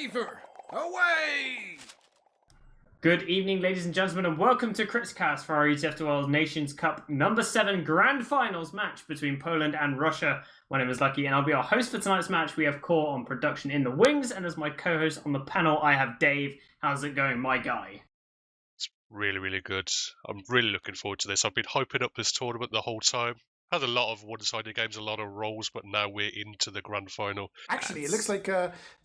favor. Away! Good evening, ladies and gentlemen, and welcome to Critscast for our ETF2L Nations Cup number 7 grand finals match between Poland and Russia. My name is Lucky, and I'll be our host for tonight's match. We have Core on production in the wings, and as my co-host on the panel, I have Dave. How's it going, my guy? It's really good. I'm really looking forward to this. I've been hyping up this tournament the whole time. Had a lot of one-sided games, a lot of rolls, but now we're into the grand final. Actually, it looks like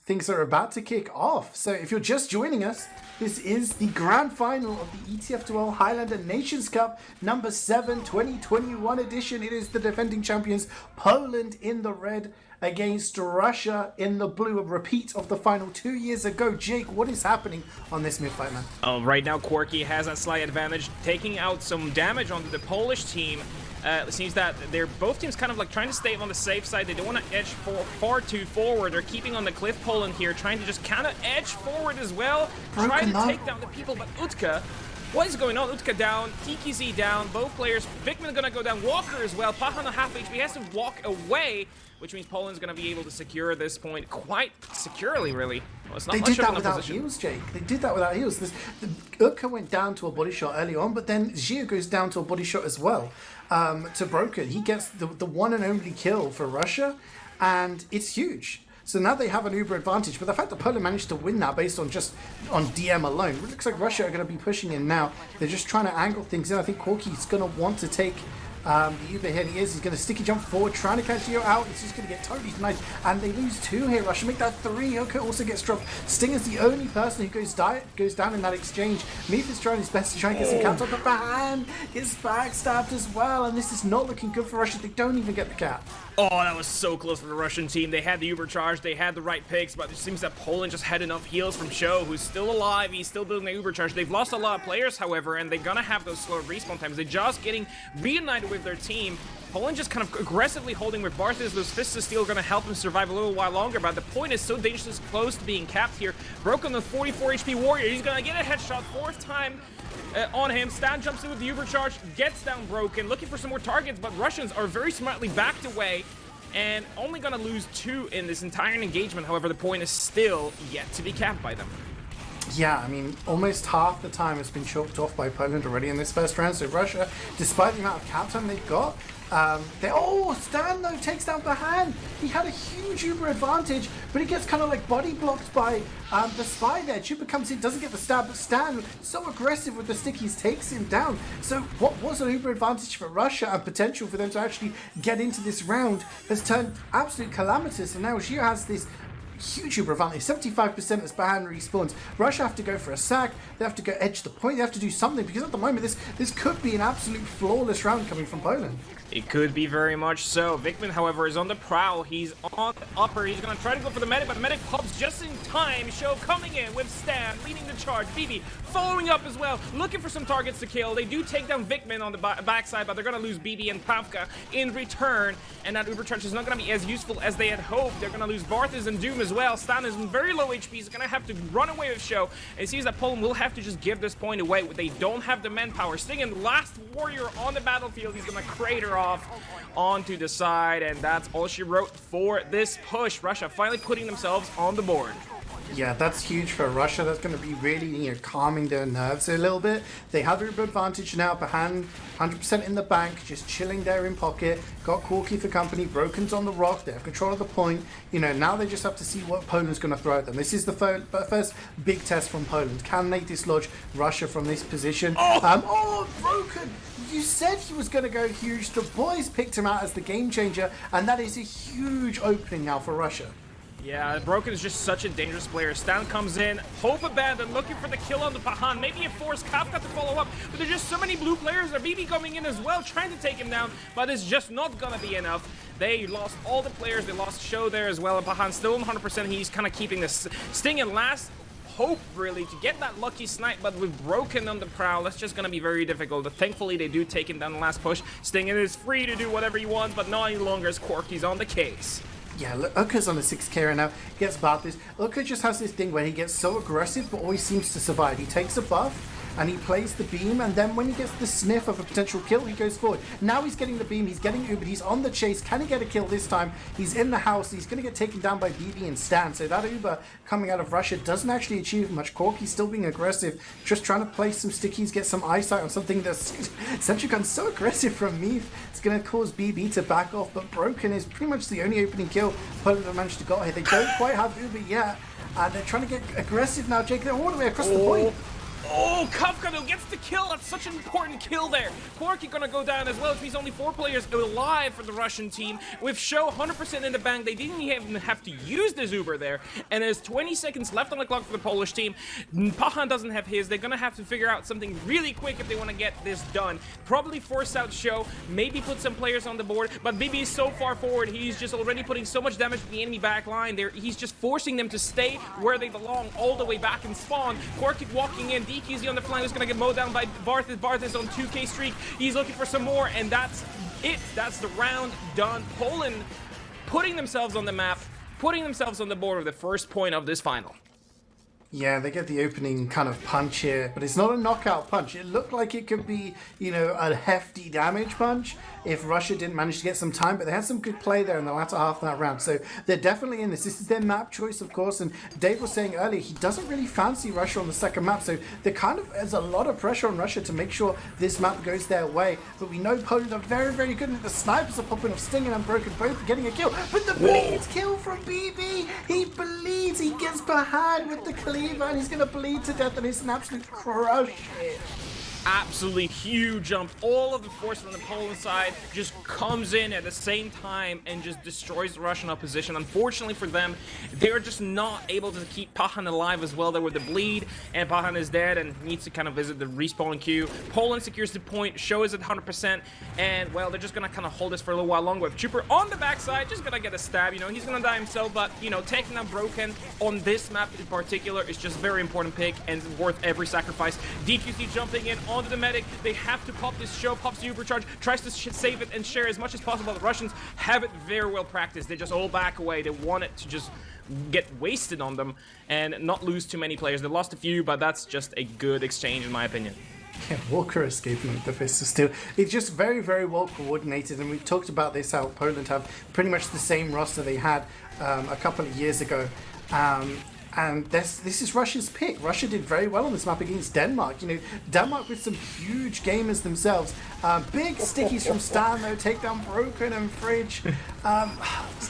things are about to kick off. So if you're just joining us, this is the grand final of the ETF2L Highlander Nations Cup number 7 2021 edition. It is the defending champions Poland in the red against Russia in the blue. A repeat of the final 2 years ago. Jake, what is happening on this mid-fight, man? Right now, Quirky has that slight advantage, taking out some damage onto the Polish team. It seems that they're both teams kind of like trying to stay on the safe side. They don't want to edge far too forward. They're keeping on the cliff Poland here, trying to just kind of edge forward as well. Trying to take down the people, but Utka, what is going on? Utka down, TKZ down, both players. Vikman gonna go down, Walker as well. Py-bun on half HP, has to walk away, which means Poland's gonna be able to secure this point quite securely, really. Well, it's not they much did that of an without opposition. heals, Jake. They did that without heals. Utka went down to a body shot early on, but then CeeJaey goes down to a body shot as well. To Broken. He gets the one and only kill for Russia, and it's huge. So now they have an uber advantage, but the fact that Poland managed to win that based on just on DM alone, it looks like Russia are going to be pushing in now. They're just trying to angle things in. I think Corky's going to want to take the uber here. He's going to sticky jump forward, trying to catch Geo out. He's just going to get totally denied, and they lose 2 here. Russia make that 3. Oko also gets dropped. Sting is the only person who goes down in that exchange. Meath is trying his best to try and get some caps on the band. Gets backstabbed as well, and this is not looking good for Russia. They don't even get the cap. Oh, that was so close for the Russian team. They had the uber charge, they had the right picks, but it seems that Poland just had enough heals from Show, who's still alive. He's still building the uber charge. They've lost a lot of players, however, and they're gonna have those slow respawn times. They're just getting reunited with their team. Poland just kind of aggressively holding with Barthas. Those Fists of Steel are going to help him survive a little while longer, but the point is so dangerous, close to being capped here. Broken the 44 HP Warrior. He's going to get a headshot, 4th time on him. Stan jumps in with the uber charge, gets down Broken, looking for some more targets, but Russians are very smartly backed away and only going to lose 2 in this entire engagement. However, the point is still yet to be capped by them. Yeah, I mean, almost half the time has been chalked off by Poland already in this first round. So Russia, despite the amount of cap time they've got, Stan though takes down Py-bun. He had a huge uber advantage, but he gets kind of like body blocked by the spy there. Chupa comes in, doesn't get the stab, but Stan, so aggressive with the stickies, takes him down. So what was an uber advantage for Russia and potential for them to actually get into this round has turned absolute calamitous, and now Gio has this huge uber advantage, 75% as Py-bun respawns. Russia have to go for a sack, they have to go edge the point, they have to do something, because at the moment this could be an absolute flawless round coming from Poland. It could be very much so. Vikman, however, is on the prowl. He's on the upper. He's going to try to go for the medic, but the medic pops just in time. Show coming in with Stan, leading the charge. BB following up as well, looking for some targets to kill. They do take down Vikman on the backside, but they're going to lose BB and Pavka in return, and that uber charge is not going to be as useful as they had hoped. They're going to lose Barthas and Doom as well. Stan is in very low HP. He's going to have to run away with Show. And it seems that Poland will have to just give this point away. They don't have the manpower. Sting in last warrior on the battlefield. He's going to crater off onto the side, and that's all she wrote for this push. Russia finally putting themselves on the board. Yeah, that's huge for Russia. That's going to be really, calming their nerves a little bit. They have the advantage now. Py-bun 100% in the bank, just chilling there in pocket. Got Corky for company. Broken's on the rock. They have control of the point. Now they just have to see what Poland's going to throw at them. This is the first big test from Poland. Can they dislodge Russia from this position? Broken! You said he was going to go huge. The boys picked him out as the game changer, and that is a huge opening now for Russia. Yeah, Broken is just such a dangerous player. Stan comes in, hope abandoned, looking for the kill on the Py-bun. Maybe a force Kafka to follow up, but there's just so many blue players. There BB coming in as well, trying to take him down, but it's just not gonna be enough. They lost all the players. They lost Show there as well, and Py-bun still 100%. He's kind of keeping this Sting in last hope, really, to get that lucky snipe, but with Broken on the prowl, that's just gonna be very difficult. But thankfully, they do take him down the last push. Sting is free to do whatever he wants, but not any longer as Quirky's on the case. Yeah, look, Uka's on a 6k right now, gets Barthas. Uka just has this thing where he gets so aggressive but always seems to survive. He takes a buff, and he plays the beam, and then when he gets the sniff of a potential kill, he goes forward. Now he's getting the beam, he's getting Uber, he's on the chase. Can he get a kill this time? He's in the house, he's going to get taken down by BB and Stan, so that Uber coming out of Russia doesn't actually achieve much. Corky's still being aggressive, just trying to place some stickies, get some eyesight on something that's Sentry Gun's so aggressive from me. It's going to cause BB to back off, but Broken is pretty much the only opening kill Poland have managed to get here. They don't quite have Uber yet, and they're trying to get aggressive now, Jake. They're all the way across the point. Oh, Kafka though gets the kill. That's such an important kill there. Corky gonna go down as well, which means only 4 players alive for the Russian team. With Show 100% in the bank, they didn't even have to use the Zuber there. And there's 20 seconds left on the clock for the Polish team. Py-bun doesn't have his. They're gonna have to figure out something really quick if they want to get this done. Probably force out Show, maybe put some players on the board. But BB is so far forward, he's just already putting so much damage to the enemy back line there. He's just forcing them to stay where they belong all the way back in spawn. Corky walking in. DKZ on the flank is going to get mowed down by Barth. Barth is on 2k streak. He's looking for some more, and that's it. That's the round done. Poland putting themselves on the map, putting themselves on the board with the first point of this final. Yeah, they get the opening kind of punch here, but it's not a knockout punch. It looked like it could be, you know, a hefty damage punch if Russia didn't manage to get some time, but they had some good play there in the latter half of that round. So they're definitely in this. This is their map choice, of course, and Dave was saying earlier, he doesn't really fancy Russia on the second map, so there's a lot of pressure on Russia to make sure this map goes their way. But we know Poland are very, very good, and the snipers are popping off, Sting and Unbroken both getting a kill. But the bleeds kill from BB! He bleeds, he gets behind with the cleaver, and he's going to bleed to death, and it's an absolute crush hit. Absolutely huge jump. All of the force from the Poland side just comes in at the same time and just destroys the Russian opposition. Unfortunately for them, they're just not able to keep Py-bun alive as well there with the bleed, and Py-bun is dead and needs to kind of visit the respawn queue. Poland secures the point, Show is at 100%, and well, they're just gonna kind of hold this for a little while longer. With Trooper on the backside, just gonna get a stab, you know, he's gonna die himself, but you know, taking out Broken on this map in particular is just a very important pick and worth every sacrifice. DQC jumping in onto the medic. They have to pop this. Show pops the Uber charge, tries to save it and share as much as possible. The Russians have it very well practiced. They just all back away. They want it to just get wasted on them and not lose too many players. They lost a few, but that's just a good exchange in my opinion. Yeah, Walker escaping with the Fist of Steel. It's just very, very well coordinated, and we've talked about this, how Poland have pretty much the same roster they had a couple of years ago. And this is Russia's pick. Russia did very well on this map against Denmark. You know, Denmark with some huge gamers themselves. Big stickies from Stan, though, take down Broken and Fridge.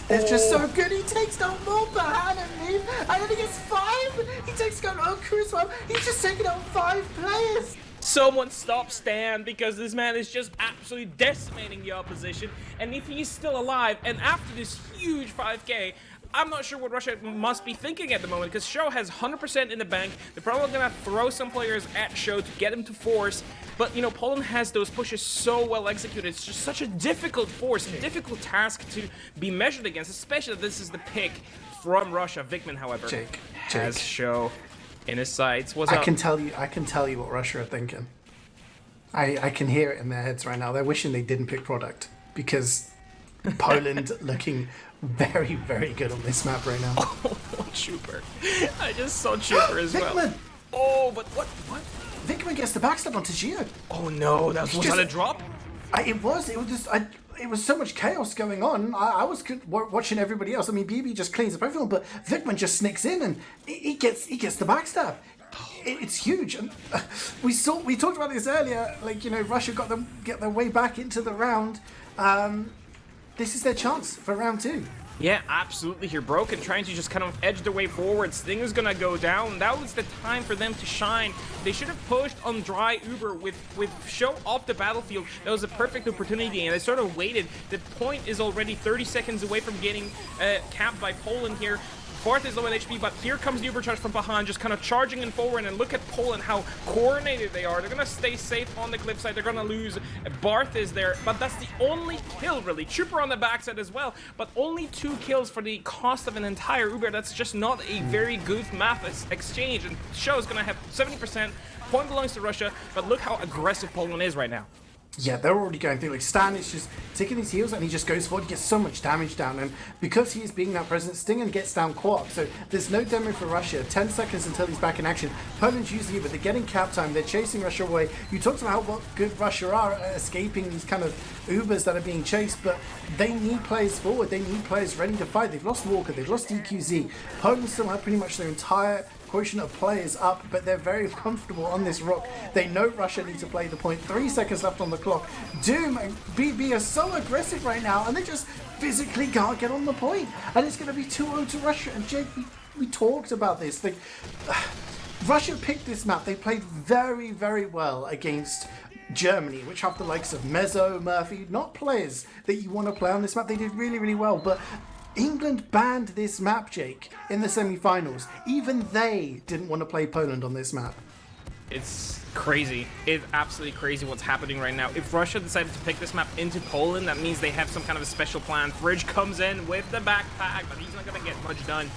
It's just so good. He takes down more behind him, and then he gets 5. He takes down Oku as well. He's just taking out 5 players. Someone stop Stan, because this man is just absolutely decimating the opposition. And if he's still alive, and after this huge 5k, I'm not sure what Russia must be thinking at the moment, because Show has 100% in the bank. They're probably going to throw some players at Show to get him to force. But, you know, Poland has those pushes so well executed. It's just such a difficult force, a difficult task to be measured against, especially if this is the pick from Russia. Vikman, however, Jake. has Show in his sights. What's I up? can tell you what Russia are thinking. I can hear it in their heads right now. They're wishing they didn't pick product, because Poland looking very, very good on this map right now. Oh, Trooper. I just saw Trooper as well. Vikman! Oh, but what? Vikman gets the backstab onto CeeJaey. Oh no, was that a drop? It was so much chaos going on. I was watching everybody else. I mean, BB just cleans up everyone, but Vikman just sneaks in and he gets the backstab. It's huge. And we talked about this earlier. Like, you know, Russia get their way back into the round. This is their chance for round 2. Yeah, absolutely here. Broken trying to just kind of edge their way forward. Sting is gonna go down. That was the time for them to shine. They should have pushed on dry Uber with Show off the battlefield. That was a perfect opportunity, and they sort of waited. The point is already 30 seconds away from getting capped by Poland here. Barth is low in HP, but here comes the Uber charge from behind, just kind of charging in forward, and look at Poland, how coordinated they are. They're going to stay safe on the cliffside. They're going to lose. Barth is there, but that's the only kill, really. Trooper on the backside as well, but only 2 kills for the cost of an entire Uber. That's just not a very good math exchange, and Show is going to have 70%. Point belongs to Russia, but look how aggressive Poland is right now. Yeah, they're already going through. Like, Stan is just taking his heels and he just goes forward. He gets so much damage down. And because he is being that present, Stingen gets down co-op. So there's no demo for Russia. 10 seconds until he's back in action. Poland's using it, but they're getting cap time. They're chasing Russia away. You talked about what good Russia are at escaping these kind of Ubers that are being chased, but they need players forward. They need players ready to fight. They've lost Walker. They've lost DQZ. Poland still have pretty much their entire quotient of players up, but they're very comfortable on this rock. They know Russia need to play the point. 3 seconds left on the clock. Doom and BB are so aggressive right now, and they just physically can't get on the point. And it's going to be 2-0 to Russia. And Jake, we talked about this. Like, Russia picked this map. They played very, very well against Germany, which have the likes of Mezzo, Murphy, not players that you want to play on this map. They did really, really well, but England banned this map, Jake, in the semi-finals. Even they didn't want to play Poland on this map. It's crazy. It's absolutely crazy what's happening right now. If Russia decided to pick this map into Poland, that means they have some kind of a special plan. Fridge comes in with the backpack, but he's not going to get much done.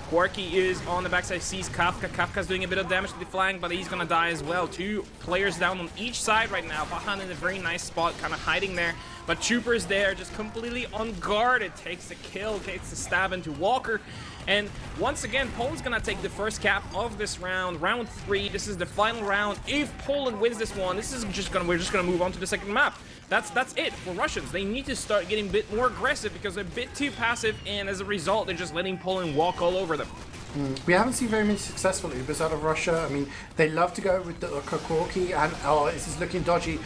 Quirky is on the backside, sees Kafka. Kafka's doing a bit of damage to the flank, but he's gonna die as well. 2 players down on each side right now. Py-bun in a very nice spot, kind of hiding there. But Trooper's there, just completely unguarded. Takes the kill, takes the stab into Walker. And once again, Poland's gonna take the first cap of this round, round 3. This is the final round. If Poland wins this one, this is we're just gonna move on to the second map. That's it for Russians. They need to start getting a bit more aggressive because they're a bit too passive, and as a result, they're just letting Poland walk all over them. We haven't seen very many successful Ubers out of Russia. I mean, they love to go with the Kokorki, and this is looking dodgy.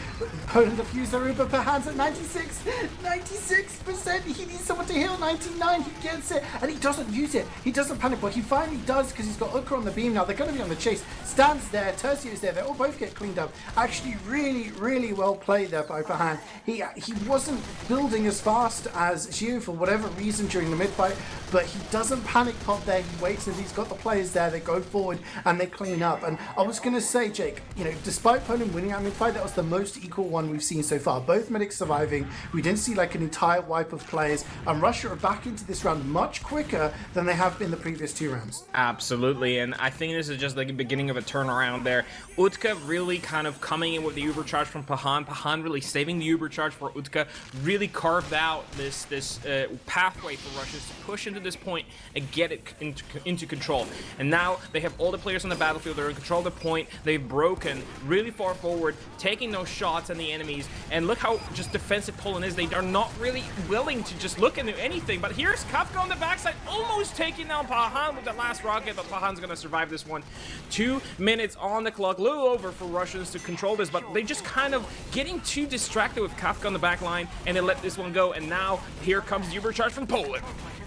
Poland have used their Uber per hands at 96%. He needs someone to heal. 99, he gets it, and he doesn't use it. He doesn't panic, but he finally does because he's got Uka on the beam now. They're going to be on the chase. Stan's there, Tercio's there. They all both get cleaned up. Actually, really, really well played there by Py-bun. He wasn't building as fast as CeeJaey for whatever reason during the mid-fight, but he doesn't panic pop there. He waits and he's got the players there. They go forward and they clean up. And I was going to say, Jake, despite Poland winning that mid-fight, that was the most equal one we've seen so far. Both medics surviving. We didn't see like an entire wipe of players. And Russia are back into this round much quicker than they have been the previous 2 rounds. Absolutely, and I think this is just like the beginning of a turnaround there. Utka really kind of coming in with the Uber charge from Py-bun. Py-bun really saving the Uber charge for Utka. Really carved out this pathway for Russians to push into this point and get it into control. And now they have all the players on the battlefield. They're in control of the point. They've broken really far forward, taking those shots on the enemies. And look how just defensive Poland is. They are not really willing to just look into anything. But here's Kafka on the backside, almost taking down Py-bun with that last rocket, but Py-bun's going to survive this one. 2 minutes on the clock, a little over for Russians to control this, but they just kind of getting too distracted with Kafka on the back line, and they let this one go. And now here comes the Uber charge from Poland.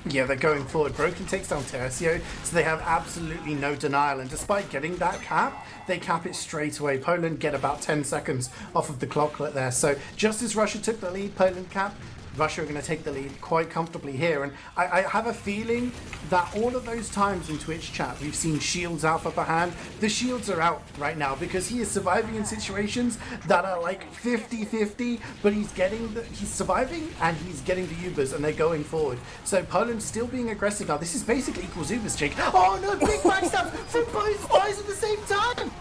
Yeah, they're going forward. Broken takes down Tercio, so they have absolutely no denial. And despite getting that cap, they cap it straight away. Poland get about 10 seconds off of the clock there. So just as Russia took the lead, Poland cap, Russia are going to take the lead quite comfortably here. And I have a feeling that all of those times in Twitch chat we've seen shields out for Py-bun, the shields are out right now because he is surviving in situations that are like 50-50, but he's surviving and he's getting the Ubers and they're going forward. So Poland's still being aggressive now. This is basically equals Ubers, Jake. Oh no, big backstab from both spies at the same time!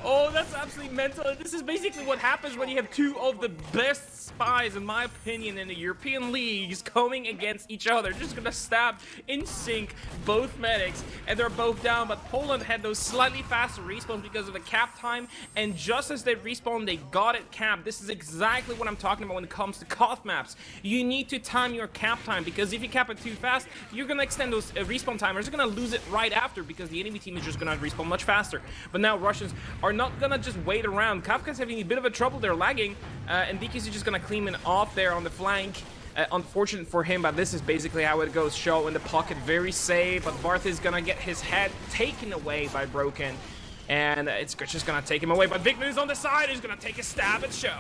Oh, that's absolutely mental. This is basically what happens when you have 2 of the best spies, in my opinion, in the European leagues going against each other. Just gonna stab in sync both medics, and they're both down. But Poland had those slightly faster respawns because of the cap time, and just as they respawn, they got it capped. This is exactly what I'm talking about when it comes to COF maps. You need to time your cap time, because if you cap it too fast, you're gonna extend those respawn timers. You're gonna lose it right after because the enemy team is just gonna respawn much faster. But now Russians are not gonna just wait around. Kafka's having a bit of a trouble. They're lagging, and DK's is just gonna clean it off there on the flank. Unfortunate for him, but this is basically how it goes. Show in the pocket, very safe, but Barth is gonna get his head taken away by Broken, and it's just gonna take him away. But Vigman's on the side, he's gonna take a stab at Show.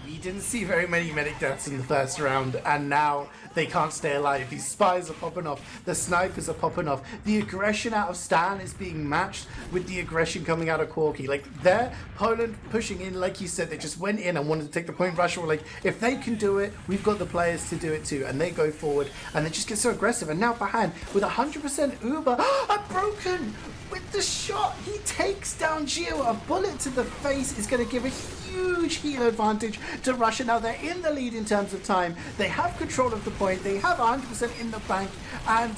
We didn't see very many medic deaths in the first round, and now they can't stay alive. These spies are popping off. The snipers are popping off. The aggression out of Stan is being matched with the aggression coming out of Corky. Like, they're Poland pushing in, like you said, they just went in and wanted to take the point. Russia were like, if they can do it, we've got the players to do it too. And they go forward, and they just get so aggressive. And now Py-bun with 100% Uber, Broken! with the shot, he takes down Gio. A bullet to the face is going to give a huge heal advantage to Russia. Now they're in the lead in terms of time. They have control of the point. They have 100% in the bank, and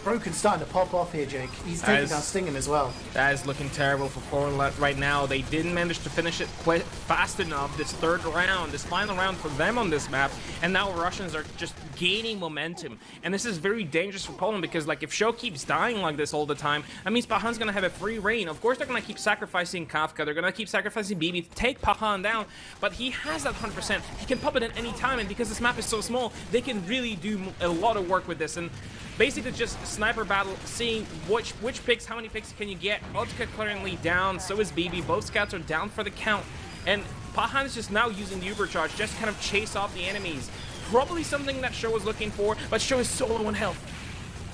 Broken's starting to pop off here, Jake. He's taking down Stingen as well. That is looking terrible for Poland right now. They didn't manage to finish it quite fast enough this third round, this final round for them on this map, and now Russians are just gaining momentum. And this is very dangerous for Poland because, like, if Show keeps dying like this all the time, that means Pahan's gonna have a free reign. Of course, they're gonna keep sacrificing Kafka, they're gonna keep sacrificing BB to take Pahan down, but he has that 100%. He can pop it at any time, and because this map is so small, they can really do a lot of work with this. And basically just sniper battle, seeing which picks, how many picks can you get. Otka currently down, so is BB. Both scouts are down for the count. And Pahan is just now using the Uber charge, just kind of chase off the enemies. Probably something that Show was looking for, but Show is so low on health.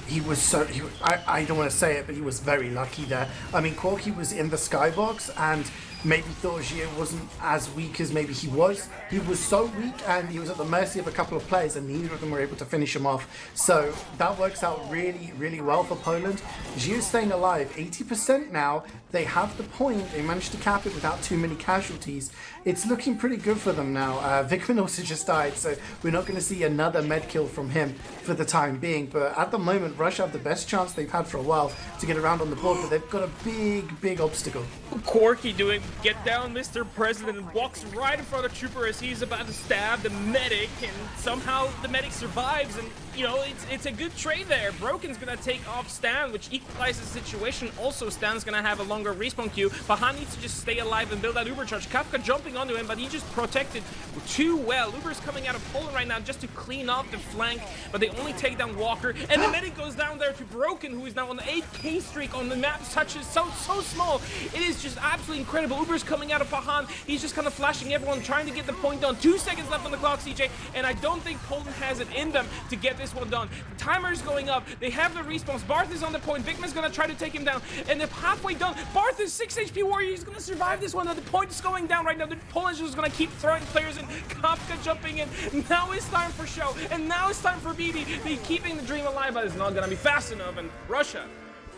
I don't want to say it, but he was very lucky there. I mean, Corky was in the skybox and maybe thought Gio wasn't as weak as maybe he was. He was so weak and he was at the mercy of a couple of players, and neither of them were able to finish him off. So that works out really, really well for Poland. Gio's staying alive, 80% now. They have the point. They managed to cap it without too many casualties. It's looking pretty good for them now. Vikman also just died, so we're not going to see another med kill from him for the time being. But at the moment, Russia have the best chance they've had for a while to get around on the board, but they've got a big, big obstacle. Corky doing get down, Mr. President, and walks right in front of Trooper as he's about to stab the medic, and somehow the medic survives. And you know, it's a good trade there. Broken's gonna take off Stan, which equalizes the situation. Also, Stan's gonna have a longer respawn queue. Pahan needs to just stay alive and build that Uber charge. Kafka jumping onto him, but he just protected too well. Uber's coming out of Poland right now just to clean off the flank, but they only take down Walker, and the medic goes down there to Broken, who is now on the 8k streak on the map. Touches so small. It is just absolutely incredible. Uber's coming out of Pahan. He's just kind of flashing everyone, trying to get the point done. 2 seconds left on the clock, CeeJaey, and I don't think Poland has it in them to get this one done. The timer's going up. They have the respawns. Barth is on the point. Vikman's gonna try to take him down, and they're halfway done. Barth is 6 HP warrior. He's gonna survive this one. The point is going down right now. The Poland's just gonna keep throwing players in. Kafka jumping in. Now it's time for Show, and now it's time for BB. They're keeping the dream alive, but it's not gonna be fast enough, and Russia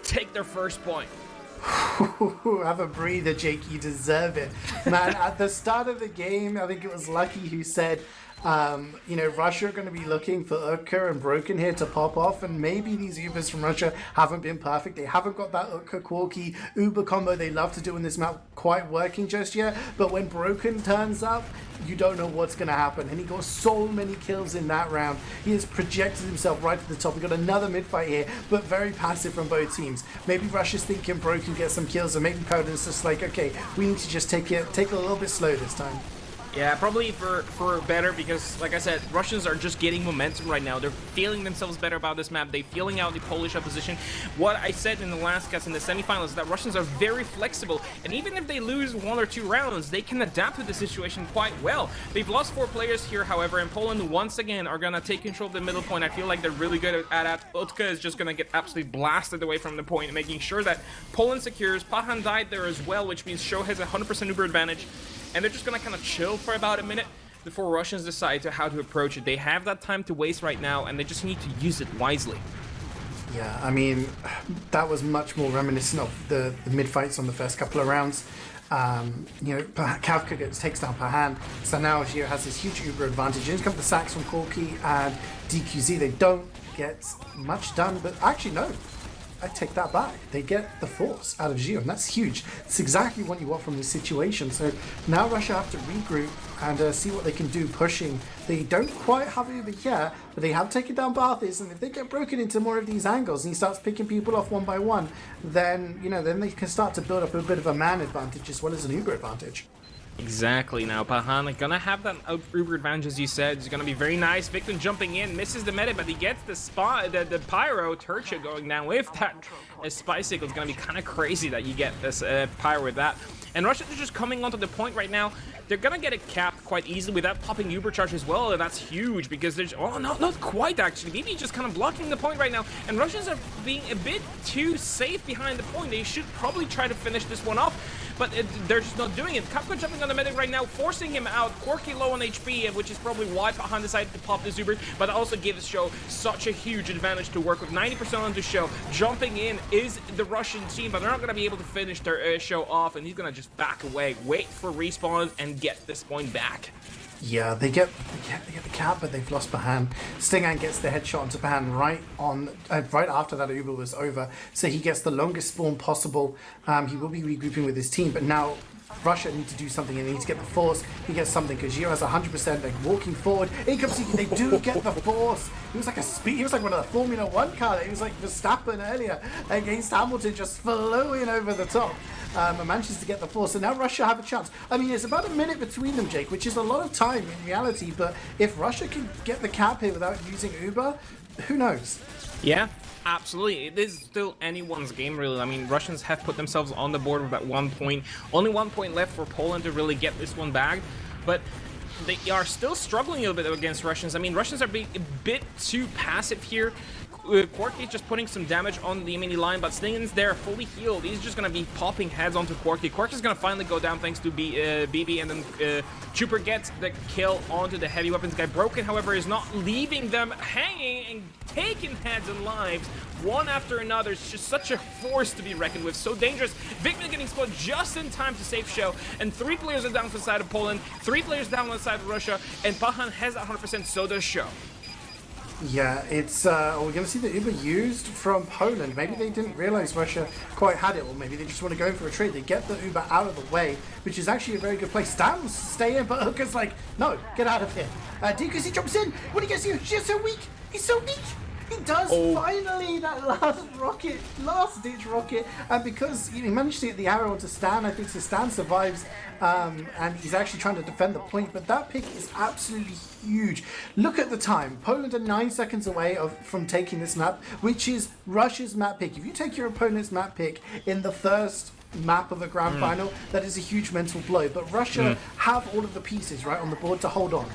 take their first point. Have a breather, Jake. You deserve it. Man, at the start of the game, I think it was Lucky who said, you know, Russia are going to be looking for Utka and Broken here to pop off, and maybe these Ubers from Russia haven't been perfect. They haven't got that Utka Corky Uber combo they love to do in this map quite working just yet, but when Broken turns up, you don't know what's going to happen. And he got so many kills in that round. He has projected himself right to the top. We got another mid fight here, but very passive from both teams. Maybe Russia's thinking Broken gets some kills, and maybe Poland's just like, okay, we need to just take it a little bit slow this time. Yeah, probably for better, because, like I said, Russians are just getting momentum right now. They're feeling themselves better about this map. They're feeling out the Polish opposition. What I said in the last cast in the semifinals is that Russians are very flexible, and even if they lose 1 or 2 rounds, they can adapt to the situation quite well. They've lost 4 players here, however, and Poland once again are gonna take control of the middle point. I feel like they're really good at that. Utka is just gonna get absolutely blasted away from the point, making sure that Poland secures. Pahan died there as well, which means Show has a 100% Uber advantage. And they're just gonna kind of chill for about a minute before Russians decide how to approach it. They have that time to waste right now, and they just need to use it wisely. Yeah, I mean, that was much more reminiscent of the mid-fights on the first couple of rounds. You know, Kafka takes down Pahan, so now Gio has this huge Uber advantage. In come the sacks from Corky and DQZ. They don't get much done, but actually no. I take that back. They get the force out of Gio, and that's huge. It's exactly what you want from this situation. So now Russia have to regroup and see what they can do pushing. They don't quite have it over here, but they have taken down Barthis, and if they get broken into more of these angles and he starts picking people off one by one, then, you know, then they can start to build up a bit of a man advantage as well as an Uber advantage. Exactly. Now Pahan gonna have that Uber advantage, as you said. It's gonna be very nice. Victim jumping in, misses the medic, but he gets the spot, the pyro. Turcha going down with that spice cycle. It's gonna be kind of crazy that you get this pyro with that. And Russia is just coming onto the point right now. They're gonna get it capped quite easily without popping Uber charge as well, and that's huge because there's not quite actually. BB just kind of blocking the point right now, and Russians are being a bit too safe behind the point. They should probably try to finish this one off, but they're just not doing it. Kafka jumping on the medic right now, forcing him out. Corky low on HP, which is probably why Pahan decided to pop this Uber, but also gives Show such a huge advantage to work with. 90% on the Show. Jumping in is the Russian team, but they're not going to be able to finish their show off, and he's going to just back away, wait for respawns, and get this point back. Yeah, they get the cap, but they've lost Py-bun. Stingane gets the headshot onto Py-bun right after that Uber was over, so he gets the longest spawn possible. He will be regrouping with his team, but now Russia need to do something and they need to get the force. He gets something because Gio has 100%. Like walking forward, in comes they do get the force. He was like he was like one of the Formula One car. He was like Verstappen earlier against Hamilton, just flowing over the top. And manages to get the force, so now Russia have a chance. I mean, it's about a minute between them, Jake, which is a lot of time in reality, but if Russia can get the cap here without using Uber, who knows? Yeah, absolutely. It is still anyone's game, really. I mean, Russians have put themselves on the board with that 1 point. Only 1 point left for Poland to really get this one back, but they are still struggling a little bit against Russians. I mean, Russians are being a bit too passive here. Quirky just putting some damage on the mini line, but Stingan's there, fully healed. He's just going to be popping heads onto Quirky. Quirky's going to finally go down thanks to BB, and then Trooper gets the kill onto the heavy weapons guy. Broken, however, is not leaving them hanging and taking heads and lives one after another. It's just such a force to be reckoned with, so dangerous. Vikman getting split just in time to save show, and 3 players are down for the side of Poland, 3 players down on the side of Russia, and Py-bun has 100%, so does show. Yeah, it's we're going to see the Uber used from Poland. Maybe they didn't realize Russia quite had it, or maybe they just want to go in for a trade. They get the Uber out of the way, which is actually a very good play. Stan's staying, but Hooker's like, no, get out of here. DQC jumps in. When he gets you, he's so weak. He's so weak. He does finally that last ditch rocket, and because he managed to get the arrow onto Stan, I think so Stan survives, and he's actually trying to defend the point. But that pick is absolutely huge. Look at the time. Poland are 9 seconds away from taking this map, which is Russia's map pick. If you take your opponent's map pick in the first map of a grand final, that is a huge mental blow. But Russia have all of the pieces right on the board to hold on.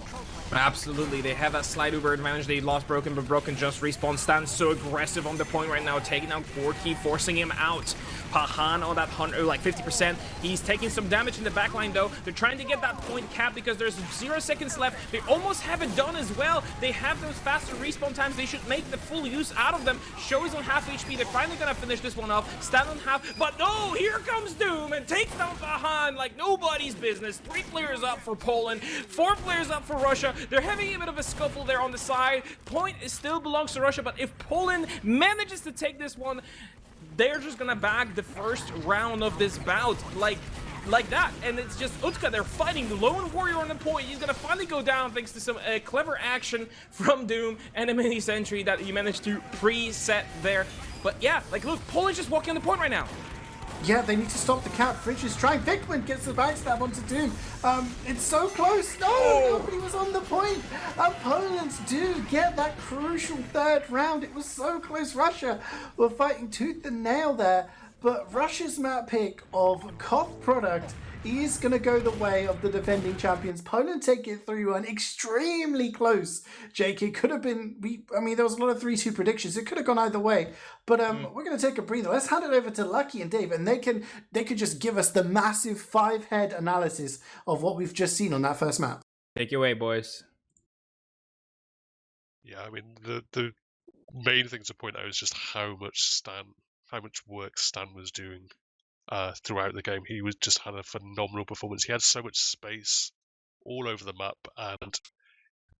Absolutely, they have that slight Uber advantage. They lost Broken, but Broken just respawned. Stan's so aggressive on the point right now, taking out Gorky, forcing him out. Py-bun on that 50%. He's taking some damage in the backline though. They're trying to get that point cap because there's 0 seconds left. They almost have it done as well. They have those faster respawn times. They should make the full use out of them. Show is on half HP. They're finally gonna finish this one off. Stan on half, but no, here comes Doom and takes down Py-bun like nobody's business. 3 players up for Poland, 4 players up for Russia. They're having a bit of a scuffle there on the side. Point still belongs to Russia, but if Poland manages to take this one, they're just gonna bag the first round of this bout like that. And it's just Utka, they're fighting the lone warrior on the point. He's gonna finally go down thanks to some clever action from Doom and a mini sentry that he managed to preset there. But yeah, like look, Poland's just walking on the point right now. Yeah, they need to stop the cap. Fridge is trying. Vikman gets the backstab onto Doom. It's so close. No, nobody was on the point. Poland do get that crucial 3rd round. It was so close. Russia were fighting tooth and nail there. But Russia's map pick of Koth product is going to go the way of the defending champions. Poland take it 3-1, extremely close. Jake, it could have been, there was a lot of 3-2 predictions. It could have gone either way. But we're going to take a breather. Let's hand it over to Lucky and Dave, and they could just give us the massive 5-head analysis of what we've just seen on that first map. Take it away, boys. Yeah, I mean, the main thing to point out is just how much work Stan was doing throughout the game. He just had a phenomenal performance. He had so much space all over the map, and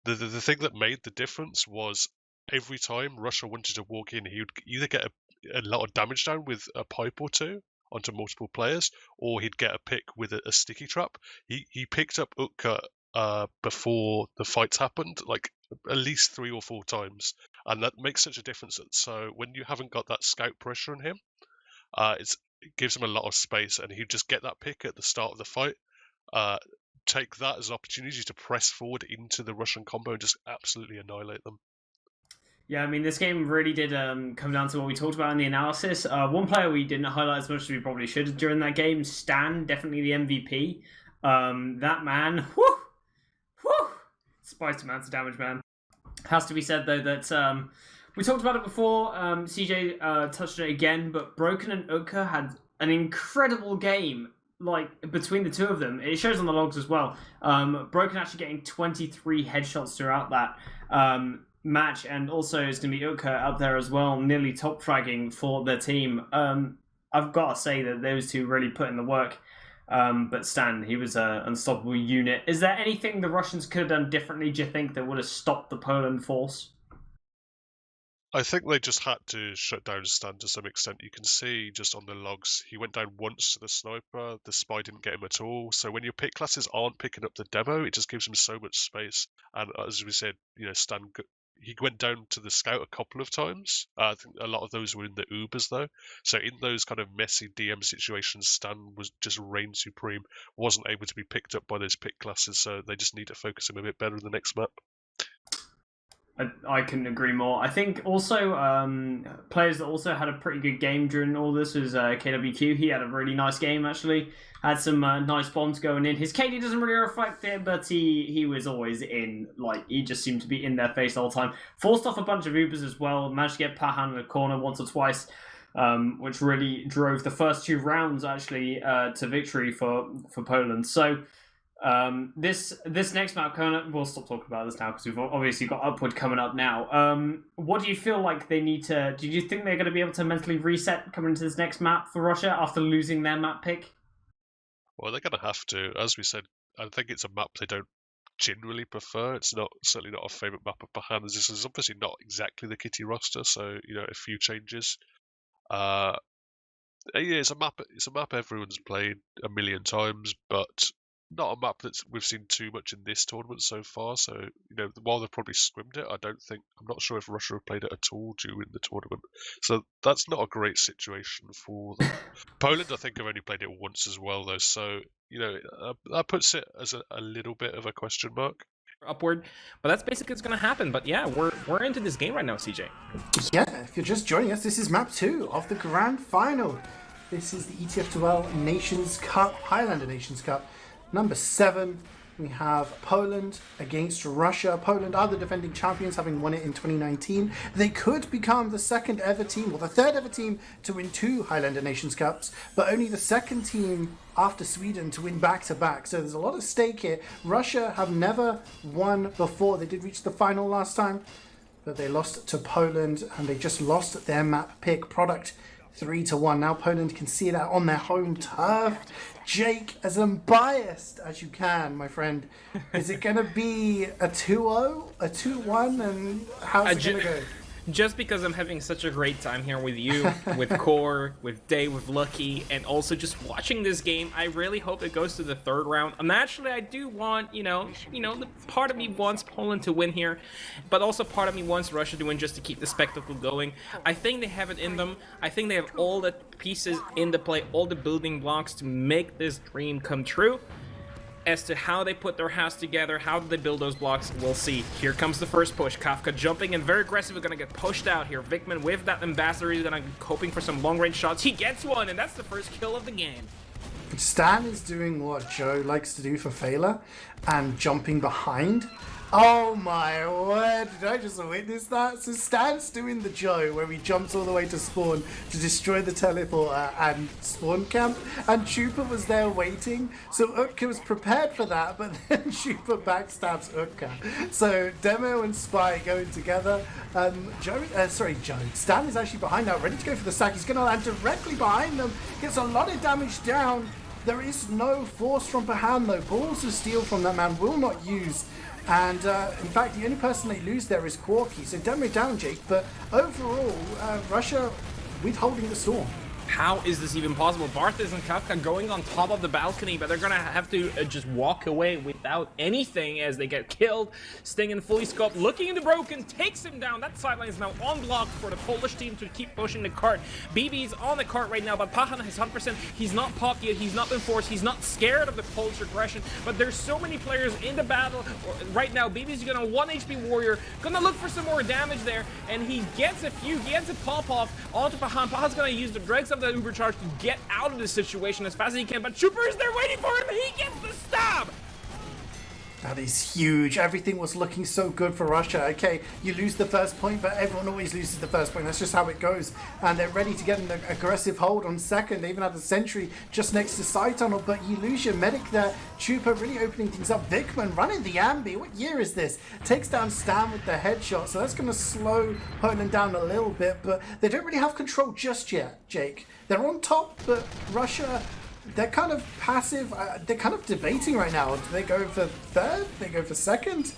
the thing that made the difference was every time Russia wanted to walk in, he would either get a lot of damage down with a pipe or two onto multiple players, or he'd get a pick with a sticky trap. He picked up Utka before the fights happened, like at least 3 or 4 times, and that makes such a difference. So when you haven't got that scout pressure on him, it gives him a lot of space, and he'd just get that pick at the start of the fight, take that as an opportunity to press forward into the Russian combo and just absolutely annihilate them. Yeah, I mean, this game really did come down to what we talked about in the analysis. One player we didn't highlight as much as we probably should during that game, Stan, definitely the MVP. That man, spiced amounts of damage, man. Has to be said, though, that we talked about it before. CeeJaey touched on it again, but Broken and Utka had an incredible game, like, between the two of them. It shows on the logs as well. Broken actually getting 23 headshots throughout that. match, and also it's going to be Utka up there as well, nearly top fragging for the team. I've got to say that those two really put in the work. But Stan, he was an unstoppable unit. Is there anything the Russians could have done differently, do you think, that would have stopped the Poland force? I think they just had to shut down Stan to some extent. You can see just on the logs, he went down once to the sniper, the spy didn't get him at all. So when your pick classes aren't picking up the demo, it just gives him so much space. And as we said, Stan, he went down to the scout a couple of times. I think a lot of those were in the Ubers though. So in those kind of messy DM situations, Stan was just reigned supreme, wasn't able to be picked up by those pick classes. So they just need to focus him a bit better in the next map. I couldn't agree more. I think also players that also had a pretty good game during all this was KWQ. He had a really nice game, actually. Had some nice bombs going in. His KD doesn't really reflect it, but he was always in. Like, he just seemed to be in their face the whole time. Forced off a bunch of Ubers as well. Managed to get Py-bun in the corner once or twice, which really drove the first 2 rounds, actually, to victory for Poland. So... this next map, we'll stop talking about this now because we've obviously got Upward coming up now. What do you feel like they need to... Do you think they're going to be able to mentally reset coming into this next map for Russia after losing their map pick? Well, they're going to have to. As we said, I think it's a map they don't generally prefer. It's certainly not a favourite map of Py-bun. This is obviously not exactly the Kitty roster, so a few changes. Yeah, it's a map everyone's played a million times, but not a map that we've seen too much in this tournament so far. So, while they've probably scrimmed it, I'm not sure if Russia have played it at all during the tournament. So that's not a great situation for them. Poland, I think, have only played it once as well, though. So, that puts it as a little bit of a question mark. Upward, but that's basically what's going to happen. But yeah, we're into this game right now, CeeJaey. Yeah, if you're just joining us, this is map 2 of the grand final. This is the ETF2L Nations Cup, Highlander Nations Cup. Number 7, we have Poland against Russia. Poland are the defending champions, having won it in 2019. They could become the second ever team, or the third ever team, to win 2 Highlander Nations Cups, but only the second team after Sweden to win back-to-back. So there's a lot of stake here. Russia have never won before. They did reach the final last time, but they lost to Poland, and they just lost their map pick product 3-1. Now Poland can see that on their home turf. Jake, as unbiased as you can, my friend, is it going to be a 2-0, a 2-1, and how's it going to go? Just because I'm having such a great time here with you, with Core, with Dave, with Lucky, and also just watching this game, I really hope it goes to the 3rd round. Naturally, I do want, the part of me wants Poland to win here, but also part of me wants Russia to win just to keep the spectacle going. I think they have it in them. I think they have all the pieces in the play, all the building blocks to make this dream come true. As to how they put their house together, how they build those blocks, we'll see. Here comes the first push. Kafka jumping and very aggressive. We're going to get pushed out here. Vikman with that ambassador. He's going to be hoping for some long-range shots. He gets one, and that's the first kill of the game. Stan is doing what Joe likes to do for Failer and jumping behind. Oh my word, did I just witness that? So Stan's doing the Joe where he jumps all the way to spawn to destroy the teleporter and spawn camp, and Chupa was there waiting. So Utka was prepared for that, but then Chupa backstabs Utka. So Demo and Spy going together. Stan is actually behind now, ready to go for the sack. He's going to land directly behind them, gets a lot of damage down. There is no force from Py-bun though. Balls of steel from that man will not use. And in fact, the only person they lose there is Quarky. So demo down, Jake. But overall, Russia withholding the storm. How is this even possible? Barthes and Kafka going on top of the balcony, but they're going to have to just walk away without anything as they get killed. Sting and fully scoped, looking into Broken, takes him down. That sideline is now on block for the Polish team to keep pushing the cart. BB's on the cart right now, but Py-bun has 100%. He's not popped yet. He's not been forced. He's not scared of the Polish aggression, but there's so many players in the battle right now. BB's going to 1 HP Warrior, going to look for some more damage there, and he gets a pop-off onto Py-bun. Py-bun's going to use the dregs of the Uber charge to get out of this situation as fast as he can, but Trooper is there waiting for him. He gets the stab. That is huge. Everything was looking so good for Russia. Okay, you lose the first point, but everyone always loses the first point. That's just how it goes. And they're ready to get an aggressive hold on second. They even had the sentry just next to side tunnel, but you lose your medic there. Chupa really opening things up. Vikman running the ambi. What year is this? Takes down Stan with the headshot, so that's going to slow Poland down a little bit, but they don't really have control just yet, Jake. They're on top, but Russia... they're kind of passive. They're kind of debating right now. Do they go for third? Do they go for second?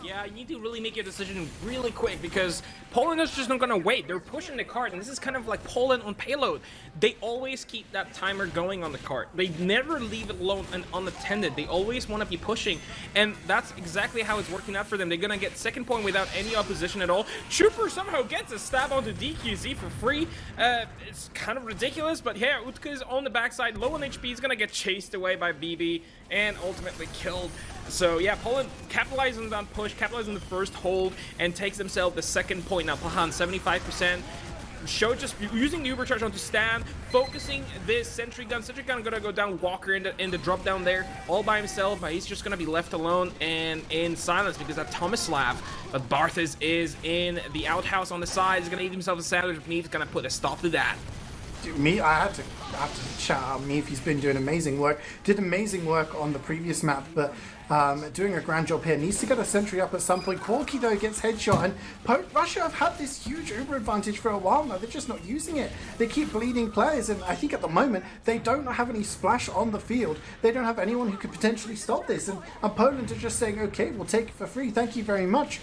Yeah, you need to really make your decision really quick because Poland is just not going to wait. They're pushing the cart, and this is kind of like Poland on payload. They always keep that timer going on the cart. They never leave it alone and unattended. They always want to be pushing, and that's exactly how it's working out for them. They're going to get second point without any opposition at all. Trooper somehow gets a stab onto DQZ for free. It's kind of ridiculous, but yeah, Utka is on the backside, low on HP. He's going to get chased away by BB and ultimately killed. So yeah, Poland capitalizing on that push, capitalizing on the first hold, and takes themselves the second point. Now Py-bun 75%. Show just using the Ubercharge onto Stan, focusing this sentry gun. Sentry gun gonna go down Walker in the drop down there all by himself, but he's just gonna be left alone and in silence because that Tomislav. But Barthes is in the outhouse on the side. He's gonna eat himself a sandwich. He's gonna put a stop to that. Me, I have to shout out Meath. He's been doing amazing work. Did amazing work on the previous map, but doing a grand job here. Needs to get a sentry up at some point. Qualky though gets headshot, and Russia have had this huge Uber advantage for a while now. They're just not using it. They keep bleeding players, and I think at the moment they don't have any splash on the field. They don't have anyone who could potentially stop this, and Poland are just saying, okay, we'll take it for free. Thank you very much.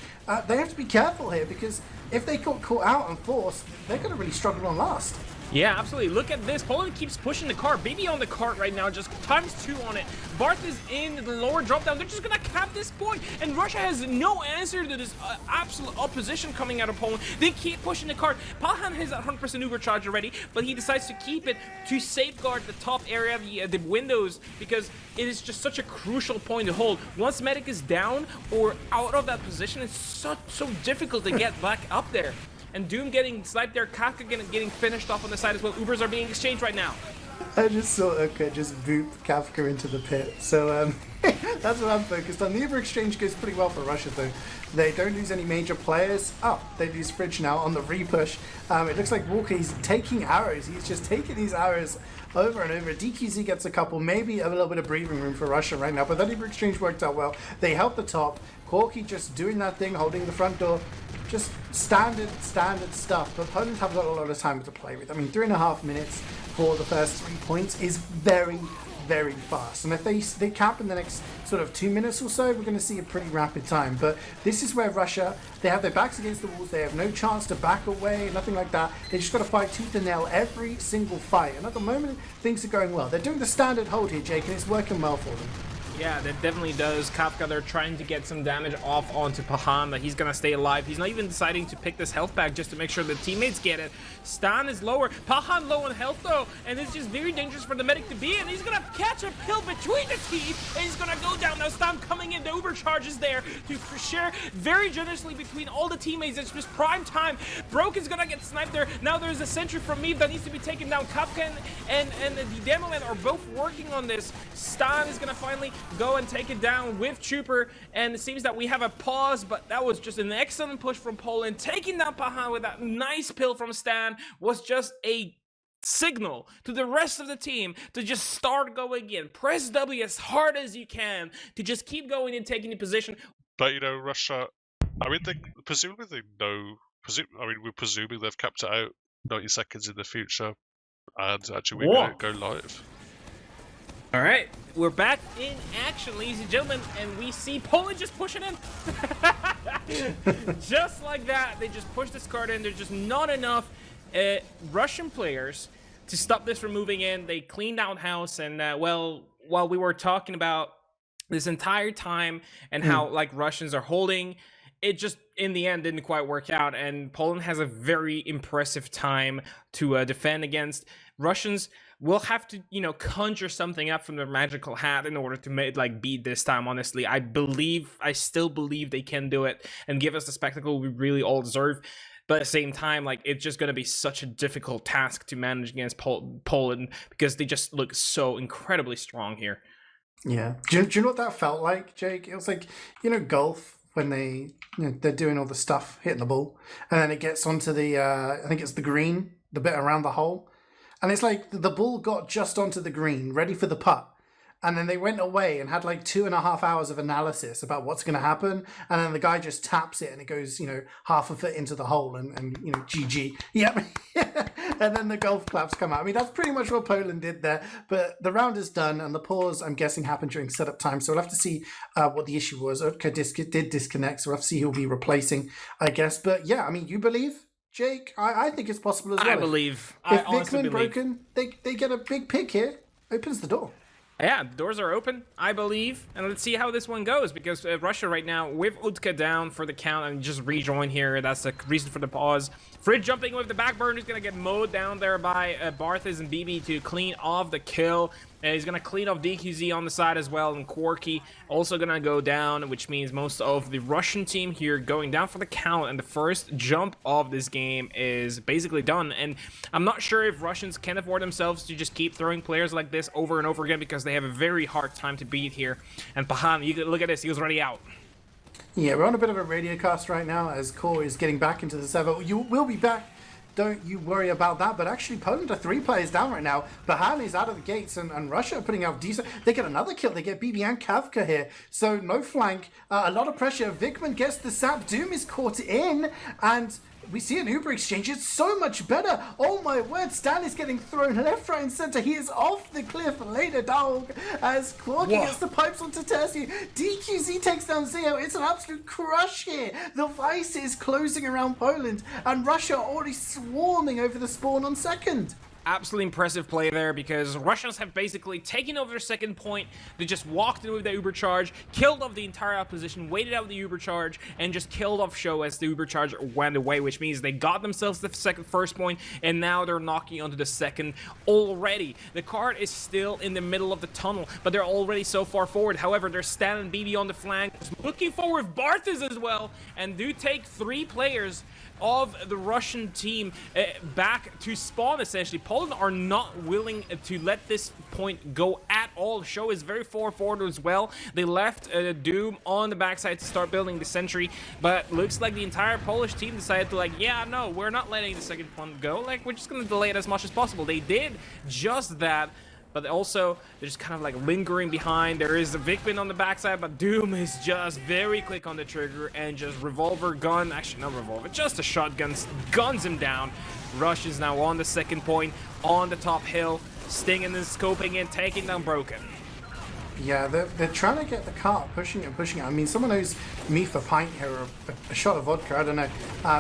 They have to be careful here because if they got caught out and forced, they're going to really struggle on last. Yeah, absolutely. Look at this. Poland keeps pushing the cart. Baby on the cart right now, just ×2 on it. Barth is in the lower drop down. They're just going to cap this point. And Russia has no answer to this absolute opposition coming out of Poland. They keep pushing the cart. Py-bun has 100% Uber charge already, but he decides to keep it to safeguard the top area, the windows, because it is just such a crucial point to hold. Once medic is down or out of that position, it's so difficult to get back up there. And Doom getting sniped there, Kafka getting finished off on the side as well. Ubers are being exchanged right now. I just saw Uka just boot Kafka into the pit. So that's what I'm focused on. The Uber exchange goes pretty well for Russia though. They don't lose any major players. Oh, they lose Fridge now on the repush. It looks like Walker, he's taking arrows. He's just taking these arrows over and over. DQZ gets a couple, maybe a little bit of breathing room for Russia right now, but that Uber exchange worked out well. They helped the top. Qualky just doing that thing, holding the front door. Just standard stuff, but Poland have got a lot of time to play with. I mean, 3.5 minutes for the first 3 points is very, very fast. And if they cap in the next sort of 2 minutes or so, we're going to see a pretty rapid time. But this is where Russia, they have their backs against the walls. They have no chance to back away, nothing like that. They just got to fight tooth and nail every single fight. And at the moment, things are going well. They're doing the standard hold here, Jake, and it's working well for them. Yeah, that definitely does. Kafka, they're trying to get some damage off onto Py-bun, but he's gonna stay alive. He's not even deciding to pick this health back just to make sure the teammates get it. Stan is lower. Py-bun low on health though, and it's just very dangerous for the medic to be in. He's gonna catch a pill between the teeth, and he's gonna go down. Now Stan coming in, the Uber charge is there to share very generously between all the teammates. It's just prime time. Broke is gonna get sniped there. Now there's a sentry from me that needs to be taken down. Kafka and the Demoland are both working on this. Stan is gonna finally go and take it down with Trooper, and it seems that we have a pause, but that was just an excellent push from Poland. Taking down Py-bun with that nice pill from Stan was just a signal to the rest of the team to just start going in. Press W as hard as you can to just keep going and taking the position. But, you know, Russia, I mean, presumably they know, we're presuming they've kept it out 90 seconds in the future, and actually we're going to go live. All right, we're back in action, ladies and gentlemen, and we see Poland just pushing in. Just like that, they just push this card in. There's just not enough Russian players to stop this from moving in. They cleaned out house, and well, while we were talking about this entire time and how like Russians are holding, it just in the end didn't quite work out, and Poland has a very impressive time to defend against. Russians will have to, you know, conjure something up from their magical hat in order to beat this time. Honestly, I still believe they can do it and give us the spectacle we really all deserve. But at the same time, like, it's just going to be such a difficult task to manage against Poland because they just look so incredibly strong here. Yeah. Do you know what that felt like, Jake? It was like, golf when they're doing all the stuff, hitting the ball, and then it gets onto the, I think it's the green, the bit around the hole. And it's like the ball got just onto the green, ready for the putt. And then they went away and had like 2.5 hours of analysis about what's going to happen. And then the guy just taps it and it goes, half a foot into the hole and GG. Yep. And then the golf claps come out. I mean, that's pretty much what Poland did there. But the round is done and the pause, I'm guessing, happened during setup time. So we'll have to see what the issue was. Utka did disconnect, so we'll have to see who will be replacing, I guess. But yeah, I mean, you believe? Jake, I think it's possible as well. I believe. If Vikman broken, they get a big pick here. Opens the door. Yeah, doors are open, I believe. And let's see how this one goes, because Russia right now, with Utka down for the count and just rejoin here, that's the reason for the pause. Fridge jumping with the backburner is going to get mowed down there by Barthes and BB to clean off the kill. He's going to clean off DQZ on the side as well, and Quirky also going to go down, which means most of the Russian team here going down for the count, and the first jump of this game is basically done. And I'm not sure if Russians can afford themselves to just keep throwing players like this over and over again, because they have a very hard time to beat here. And Py-bun, you can look at this, he was already out. Yeah, we're on a bit of a radio cast right now as Core is getting back into the server. You will be back. Don't you worry about that. But actually, Poland are 3 players down right now. Py-bun is out of the gates, and Russia are putting out decent. They get another kill. They get BB and Kavka here. So no flank. A lot of pressure. Vikman gets the sap. Doom is caught in, and we see an Uber exchange. It's so much better. Oh my word. Stan is getting thrown left, right, and center. He is off the cliff later, dog. As Quirky gets the pipes onto Terzi. DQZ takes down Zeo. It's an absolute crush here. The vice is closing around Poland, and Russia are already swarming over the spawn on second. Absolutely impressive play there, because Russians have basically taken over their second point. They just walked in with the Uber charge, killed off the entire opposition, waited out the Uber charge, and just killed off Show as the Uber charge went away, which means they got themselves the first point, and now they're knocking onto the second already. The card is still in the middle of the tunnel, but they're already so far forward. However, there's Stan and BB on the flank, looking forward Barthes as well, and do take 3 players of the Russian team back to spawn, essentially. Poland are not willing to let this point go at all. Show is very far forward as well. They left Doom on the backside to start building the sentry, but looks like the entire Polish team decided to, like, yeah, no, we're not letting the second point go. Like, we're just going to delay it as much as possible. They did just that. But also, they're just kind of like lingering behind. There is a Vikman on the backside, but Doom is just very quick on the trigger and just revolver gun, actually not revolver, just a shotgun, guns him down. Rush is now on the second point, on the top hill, stinging and scoping in, taking down Broken. Yeah, they're trying to get the cart, pushing it. I mean, someone owes me for pint here, or a shot of vodka, I don't know,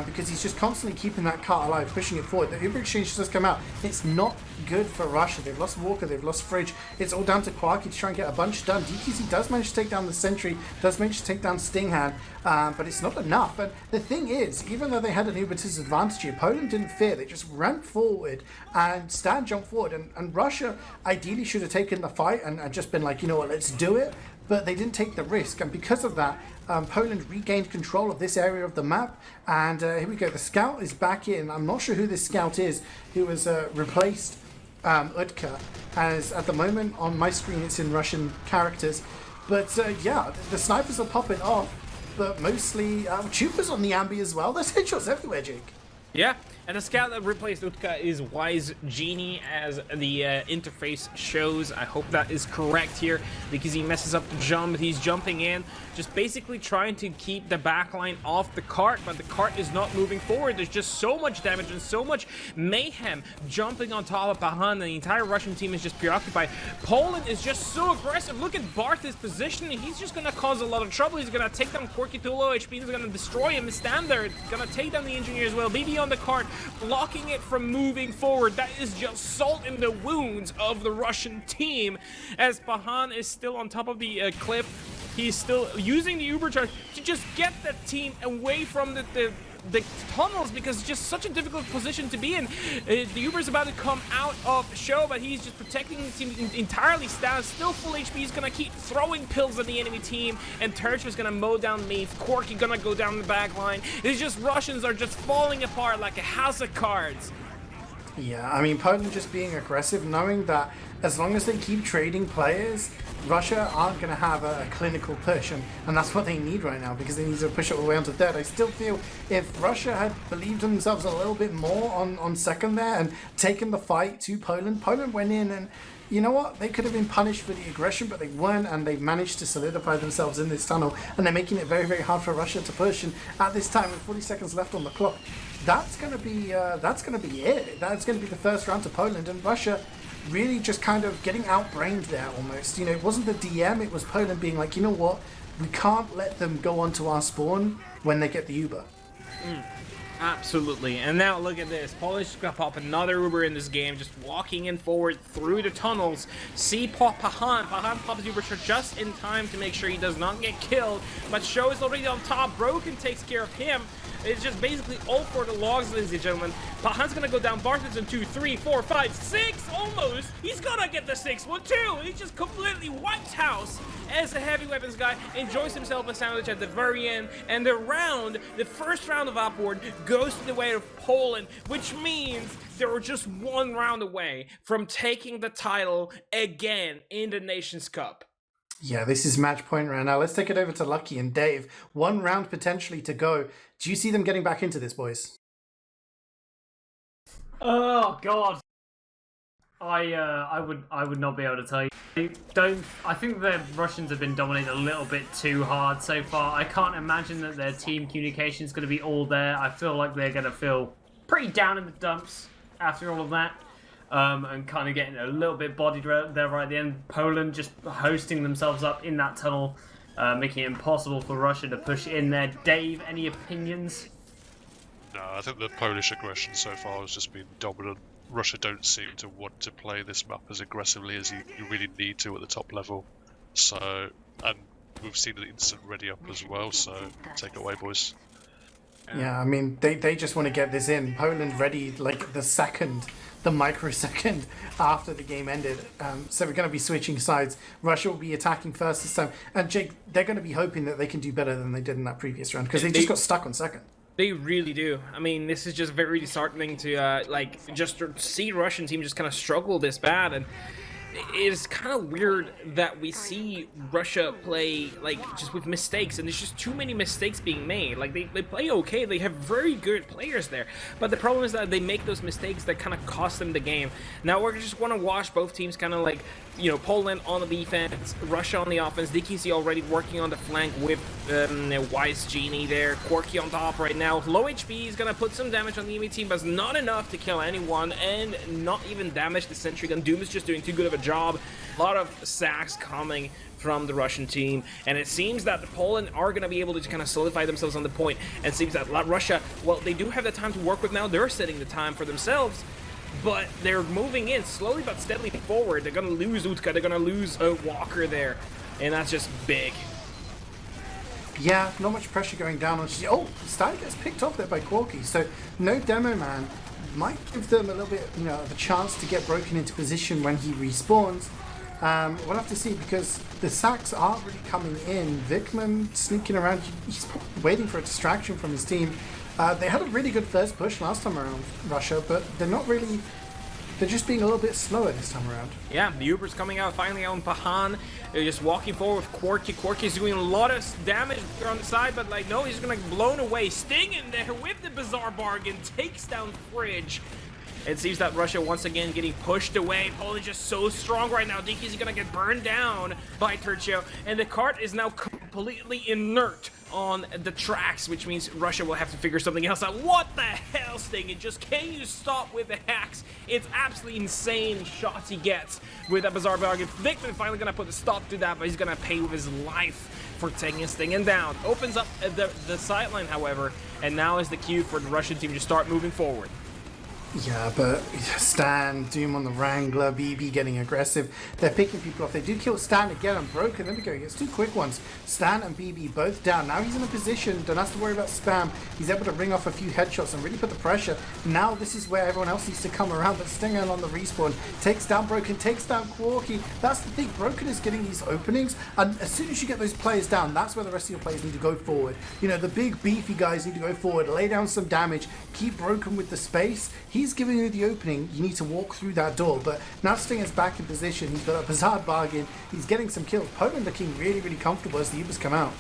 because he's just constantly keeping that cart alive, pushing it forward. The Uber exchange just come out. It's not good for Russia. They've lost Walker, they've lost Fridge. It's all down to Quirky to try and get a bunch done. DQC does manage to take down the sentry, does manage to take down Stinghand, but it's not enough. And the thing is, even though they had an Uber disadvantage here, Poland didn't fear. They just ran forward, and Stan jumped forward, and Russia ideally should have taken the fight and just been like, you know what, let's do it. But they didn't take the risk, and because of that, Poland regained control of this area of the map. And here we go, the scout is back in. I'm not sure who this scout is, who has replaced Utka, as at the moment on my screen it's in Russian characters. But yeah, the snipers are popping off, but mostly Chupa's on the ambi as well. There's headshots everywhere, Jake. Yeah, and the scout that replaced Utka is Wise Genie, as the interface shows. I hope that is correct here, because he messes up the jump. He's jumping in, just basically trying to keep the backline off the cart, but the cart is not moving forward. There's just so much damage and so much mayhem jumping on top of Py-bun, and the entire Russian team is just preoccupied. Poland is just so aggressive. Look at Barthes' positioning. He's just going to cause a lot of trouble. He's going to take down Quirky to low HP. He's going to destroy him. Stand there. He's going to take down the engineer as well. BB on the cart, blocking it from moving forward. That is just salt in the wounds of the Russian team, as Py-bun is still on top of the cliff. He's still using the Uber charge to just get that team away from the tunnels, because it's just such a difficult position to be in. The Uber's about to come out of Show, but he's just protecting the team entirely. Stan still full HP. He's gonna keep throwing pills at the enemy team, and Turch is gonna mow down Meath. Quirky gonna go down the back line. It's just Russians are just falling apart like a house of cards. Yeah, I mean, Poland just being aggressive, knowing that as long as they keep trading players, Russia aren't going to have a clinical push, and that's what they need right now, because they need to push it all the way onto third. I still feel if Russia had believed in themselves a little bit more on second there and taken the fight to Poland went in, and you know what? They could have been punished for the aggression, but they weren't, and they managed to solidify themselves in this tunnel, and they're making it very, very hard for Russia to push. And at this time, with 40 seconds left on the clock, that's going to be it. That's going to be the first round to Poland, and Russia really just kind of getting outbrained there almost. You know, it wasn't the DM, it was Poland being like, you know what? We can't let them go onto our spawn when they get the Uber. Absolutely. And now look at this. Polish is going to pop another Uber in this game, just walking in forward through the tunnels. See Py-bun. Py-bun pops Uber just in time to make sure he does not get killed. But Show is already on top. Broken takes care of him. It's just basically all for the logs, ladies and gentlemen. Py-bun's gonna go down. Bartons in 2, 3, 4, 5, 6, almost. He's gonna get the 6th one too. He just completely wiped house as a heavy weapons guy. Enjoys himself a sandwich at the very end. And the first round of Upward goes to the way of Poland, which means they were just one round away from taking the title again in the Nations Cup. Yeah, this is match point right now. Let's take it over to Lucky and Dave. One round potentially to go. Do you see them getting back into this, boys? Oh God, I would not be able to tell you. I think the Russians have been dominated a little bit too hard so far. I can't imagine that their team communication is going to be all there. I feel like they're going to feel pretty down in the dumps after all of that. And kind of getting a little bit bodied there right at the end. Poland just hosting themselves up in that tunnel, making it impossible for Russia to push in there. Dave, any opinions? No, I think the Polish aggression so far has just been dominant. Russia don't seem to want to play this map as aggressively as you really need to at the top level. So, and we've seen the instant ready up as well, so take it away, boys. Yeah, I mean, they just want to get this in. Poland ready like the microsecond after the game ended. So we're going to be switching sides. Russia will be attacking first this time. And Jake, they're going to be hoping that they can do better than they did in that previous round, because they just got stuck on second. They really do. I mean, this is just very disheartening to just see Russian team just kind of struggle this bad. And it is kind of weird that we see Russia play just with mistakes, and there's just too many mistakes being made. Like they play okay, they have very good players there, but the problem is that they make those mistakes that kind of cost them the game. Now we're just want to watch both teams kind of Poland on the defense, Russia on the offense. DKC already working on the flank with Wise Genie there. Quirky on top right now. Low HP is gonna put some damage on the enemy team, but it's not enough to kill anyone and not even damage the sentry gun. Doom is just doing too good of a job. A lot of sacks coming from the Russian team, and it seems that the Poland are going to be able to kind of solidify themselves on the point, and it seems that Russia, well, they do have the time to work with now. They're setting the time for themselves, but they're moving in slowly but steadily forward. They're going to lose Utka, they're going to lose Walker there, and that's just big. Yeah, not much pressure going down on... Oh, Stein gets picked off there by Quirky, so no demo man. Might give them a little bit, of a chance to get broken into position when he respawns. We'll have to see, because the sacks aren't really coming in. Vikman sneaking around, he's probably waiting for a distraction from his team. They had a really good first push last time around, Russia, but they're just being a little bit slower this time around. Yeah, the Uber's coming out finally on Py-bun. They're just walking forward with Quirky. Quirky's doing a lot of damage there on the side, but no, he's gonna get blown away. Sting in there with the Bizarre Bargain, takes down Fridge. It seems that Russia once again getting pushed away. Poland's just so strong right now. DK's gonna get burned down by Tercio, and the cart is now completely inert on the tracks, which means Russia will have to figure something else out. What the hell, Sting? And just can you stop with the hacks? It's absolutely insane shots he gets with that Bizarre Bargain. Vikman finally gonna put a stop to that, but he's gonna pay with his life for taking Sting and down. Opens up the sideline, however, and now is the cue for the Russian team to start moving forward. Yeah, but Stan, Doom on the Wrangler, BB getting aggressive. They're picking people off. They do kill Stan again and Broken. There we go. He gets two quick ones. Stan and BB both down. Now he's in a position. Don't have to worry about spam. He's able to ring off a few headshots and really put the pressure. Now this is where everyone else needs to come around. But Stinger on the respawn takes down Broken, takes down Quirky. That's the thing. Broken is getting these openings. And as soon as you get those players down, that's where the rest of your players need to go forward. The big beefy guys need to go forward, lay down some damage, keep Broken with the space. He's he's giving you the opening, you need to walk through that door. But now Stinger's back in position. He's got a bizarre bargain. He's getting some kills. Poland looking really, really comfortable as the Ubers come out.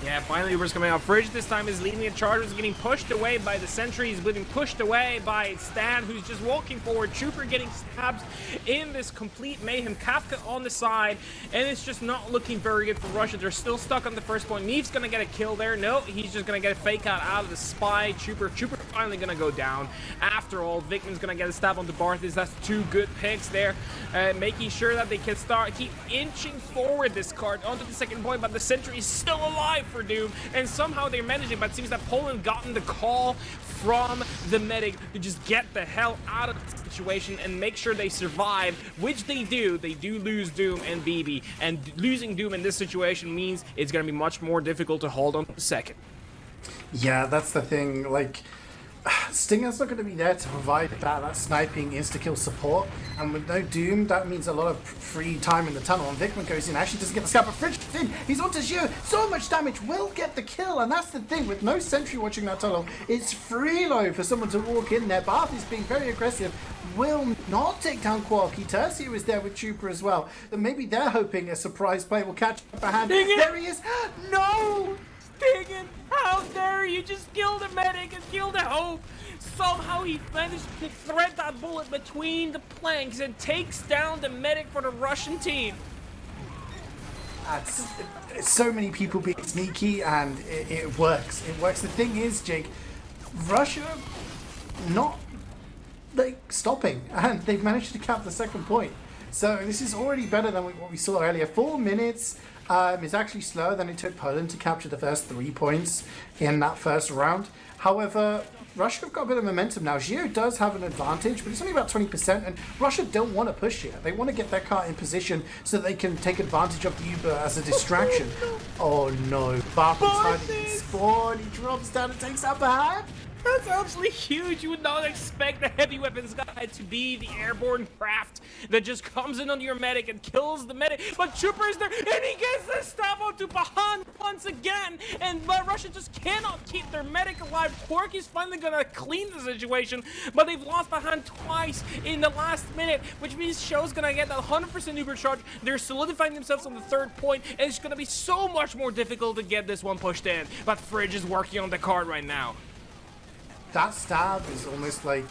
Yeah, finally Uber's coming out. Fridge this time is leading the charge. He's getting pushed away by the sentry. He's getting pushed away by Stan, who's just walking forward. Trooper getting stabbed in this complete mayhem. Kafka on the side, and it's just not looking very good for Russia. They're still stuck on the first point. Neef's gonna get a kill there. No, he's just gonna get a fake out of the spy. Trooper finally gonna go down. After all, Vikman's gonna get a stab onto Barthis. That's two good picks there, making sure that they can keep inching forward this card onto the second point, but the sentry is still alive for Doom, and somehow they're managing, but it seems that Poland gotten the call from the medic to just get the hell out of the situation and make sure they survive, which they do. They do lose Doom and BB, and losing Doom in this situation means it's going to be much more difficult to hold on to the second. Yeah, that's the thing. Like, Stinger's not going to be there to provide that sniping insta-kill support, and with no Doom, that means a lot of free time in the tunnel, and Vikman goes in, actually doesn't get the scalp, but Fridge in, he's onto Zio, so much damage, will get the kill, and that's the thing, with no sentry watching that tunnel, it's free low for someone to walk in there. Barth is being very aggressive, will not take down Quarky. Tercio is there with Trooper as well, and maybe they're hoping a surprise play will catch up a hand. There he is, no! Diggin', how dare you just kill the medic and kill the hope? Somehow he managed to thread that bullet between the planks and takes down the medic for the Russian team. So many people being sneaky, and it works. It works. The thing is, Jake, Russia not like stopping, and they've managed to cap the second point. So this is already better than what we saw earlier. 4 minutes is actually slower than it took Poland to capture the first 3 points in that first round. However, Russia have got a bit of momentum now. Gio does have an advantage, but it's only about 20%, and Russia don't want to push here. They want to get their car in position so they can take advantage of the Uber as a distraction. Oh no, Barth is hiding in spawn. He drops down and takes out the hand. That's absolutely huge. You would not expect the heavy weapons guy to be the airborne craft that just comes in on your medic and kills the medic. But Trooper is there, and he gets the stab onto Pahan once again. And Russia just cannot keep their medic alive. Quarky's finally gonna clean the situation, but they've lost Pahan twice in the last minute, which means Show's gonna get that 100% Uber charge. They're solidifying themselves on the third point, and it's gonna be so much more difficult to get this one pushed in. But Fridge is working on the card right now. That stab is almost like,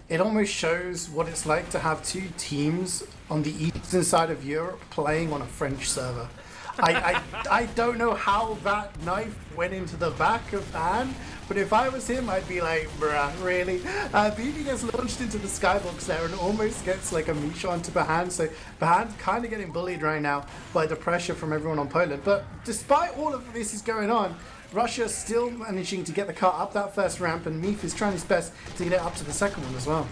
it almost shows what it's like to have two teams on the eastern side of Europe playing on a French server. I don't know how that knife went into the back of Han, but if I was him, I'd be like, bruh, really? BB gets launched into the skybox there and almost gets like a Misha onto Bahan, so Bahan's kind of getting bullied right now by the pressure from everyone on Poland. But despite all of this is going on, Russia's still managing to get the car up that first ramp, and Meef is trying his best to get it up to the second one as well.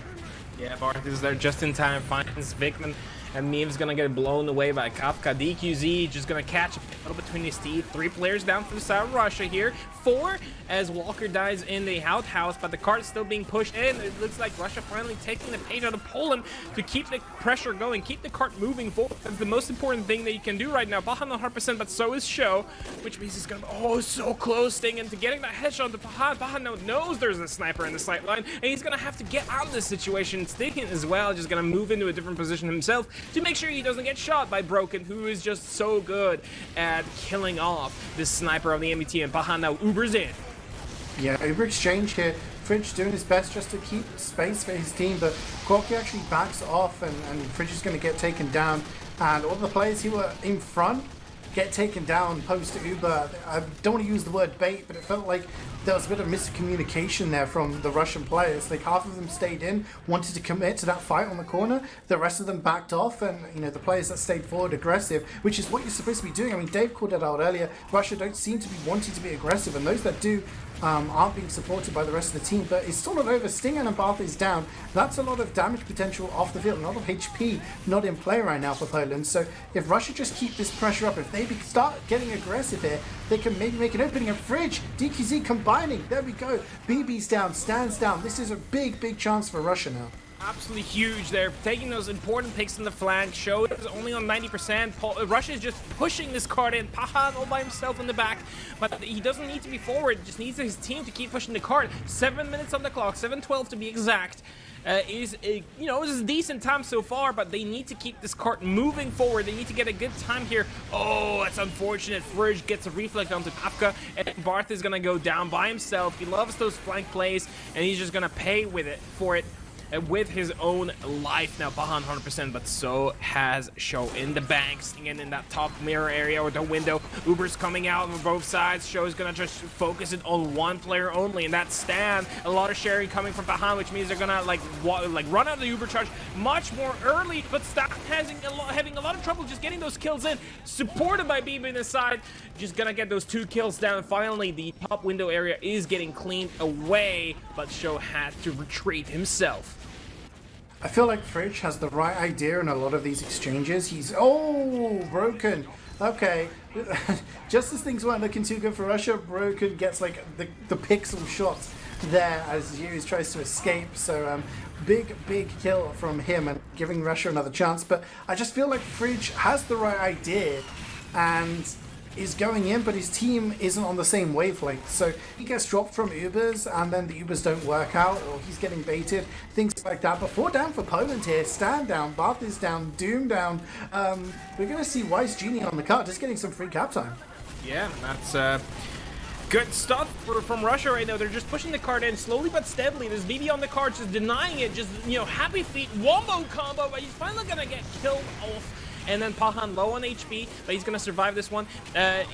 Yeah, Barth is there just in time, finds Vikman, and Meef's gonna get blown away by Kafka. DQZ just gonna catch a battle between his teeth. 3 players down from the side of Russia here. 4 as Walker dies in the outhouse, but the cart is still being pushed in. It looks like Russia finally taking the page out of Poland to keep the pressure going, keep the cart moving forward. That's the most important thing that you can do right now. Pahan not 100%, but so is Show, which means he's gonna be, oh, so close, Sting, to getting that headshot to Pahan. Pahan now knows there's a sniper in the sight line, and he's gonna have to get out of this situation. Sting as well, just gonna move into a different position himself to make sure he doesn't get shot by Broken, who is just so good at killing off this sniper of the MBT, and Pahan now Ubers in. Yeah, Uber exchange here. Fridge doing his best just to keep space for his team, but Corky actually backs off, and Fridge is going to get taken down. And all the players who were in front get taken down post Uber. I don't want to use the word bait, but it felt like there was a bit of miscommunication there from the Russian players. Like, half of them stayed in, wanted to commit to that fight on the corner. The rest of them backed off, and you know, the players that stayed forward aggressive, which is what you're supposed to be doing. I mean, Dave called it out earlier. Russia don't seem to be wanting to be aggressive, and those that do aren't being supported by the rest of the team. But it's still not over. Stinger and Barth is down. That's a lot of damage potential off the field, a lot of HP not in play right now for Poland. So if Russia just keep this pressure up, if they start getting aggressive here, they can maybe make an opening. And Fridge, DQZ combining, there we go. BB's down, Stan's down. This is a big chance for Russia now. Absolutely huge. They're taking those important picks in the flank. Show is only on 90%. Russia is just pushing this card in. Pahan all by himself in the back, but he doesn't need to be forward. Just needs his team to keep pushing the card. 7 minutes on the clock, 7:12 to be exact. is a decent time so far, but they need to keep this cart moving forward. They need to get a good time here. Oh, it's unfortunate. Fridge gets a reflect onto Kafka, and Barth is gonna go down by himself. He loves those flank plays, and he's just gonna pay for it with his own life. Now Bahan 100%, but so has Show in the bank, stinging in that top mirror area or the window. Uber's coming out on both sides. Show is gonna just focus it on one player only, and that's Stan. A lot of sharing coming from Bahan, which means they're gonna like run out of the Uber charge much more early, but Stan having a lot of trouble just getting those kills in, supported by Bibi in the side, just gonna get those 2 kills down. Finally, the top window area is getting cleaned away, but Show had to retreat himself. I feel like Fridge has the right idea in a lot of these exchanges. He's, oh, Broken. Okay. Just as things weren't looking too good for Russia, Broken gets like the pixel shot there as Hughes tries to escape. So big kill from him and giving Russia another chance. But I just feel like Fridge has the right idea and is going in, but his team isn't on the same wavelength. So he gets dropped from Ubers, and then the Ubers don't work out, or he's getting baited, things like that. But 4 down for Poland here. Stan down, Bath is down, Doom down. We're going to see Wise Genie on the card, just getting some free cap time. Yeah, that's good stuff from Russia right now. They're just pushing the card in slowly but steadily. There's BB on the card, just denying it, just, happy feet, wombo combo, but he's finally going to get killed off. And then Pahan low on HP, but he's going to survive this one.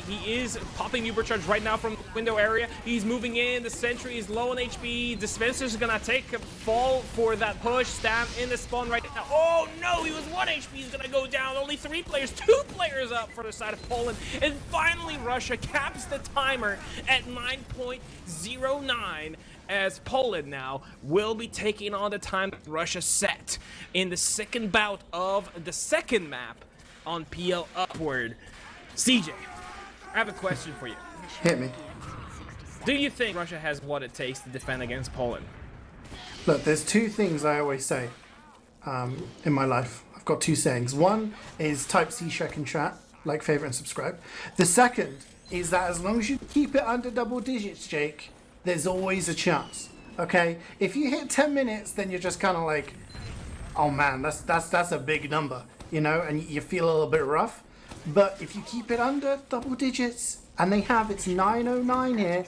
He is popping Ubercharge right now from the window area. He's moving in. The Sentry is low on HP. Dispenser's going to take a fall for that push. Stan in the spawn right now. Oh, no, he was 1 HP. He's going to go down. Only 3 players, 2 players up for the side of Poland. And finally, Russia caps the timer at 9.09. As Poland now will be taking on the time that Russia set in the second bout of the second map on PL Upward. CeeJaey, I have a question for you. Hit me. Do you think Russia has what it takes to defend against Poland? Look, there's 2 things I always say in my life. I've got 2 sayings. One is type CeeJaey in chat, like, favorite, and subscribe. The second is that as long as you keep it under double digits, Jake, there's always a chance. Okay, if you hit 10 minutes, then you're just kind of like, oh man, that's a big number, and you feel a little bit rough. But if you keep it under double digits, and it's 909 here,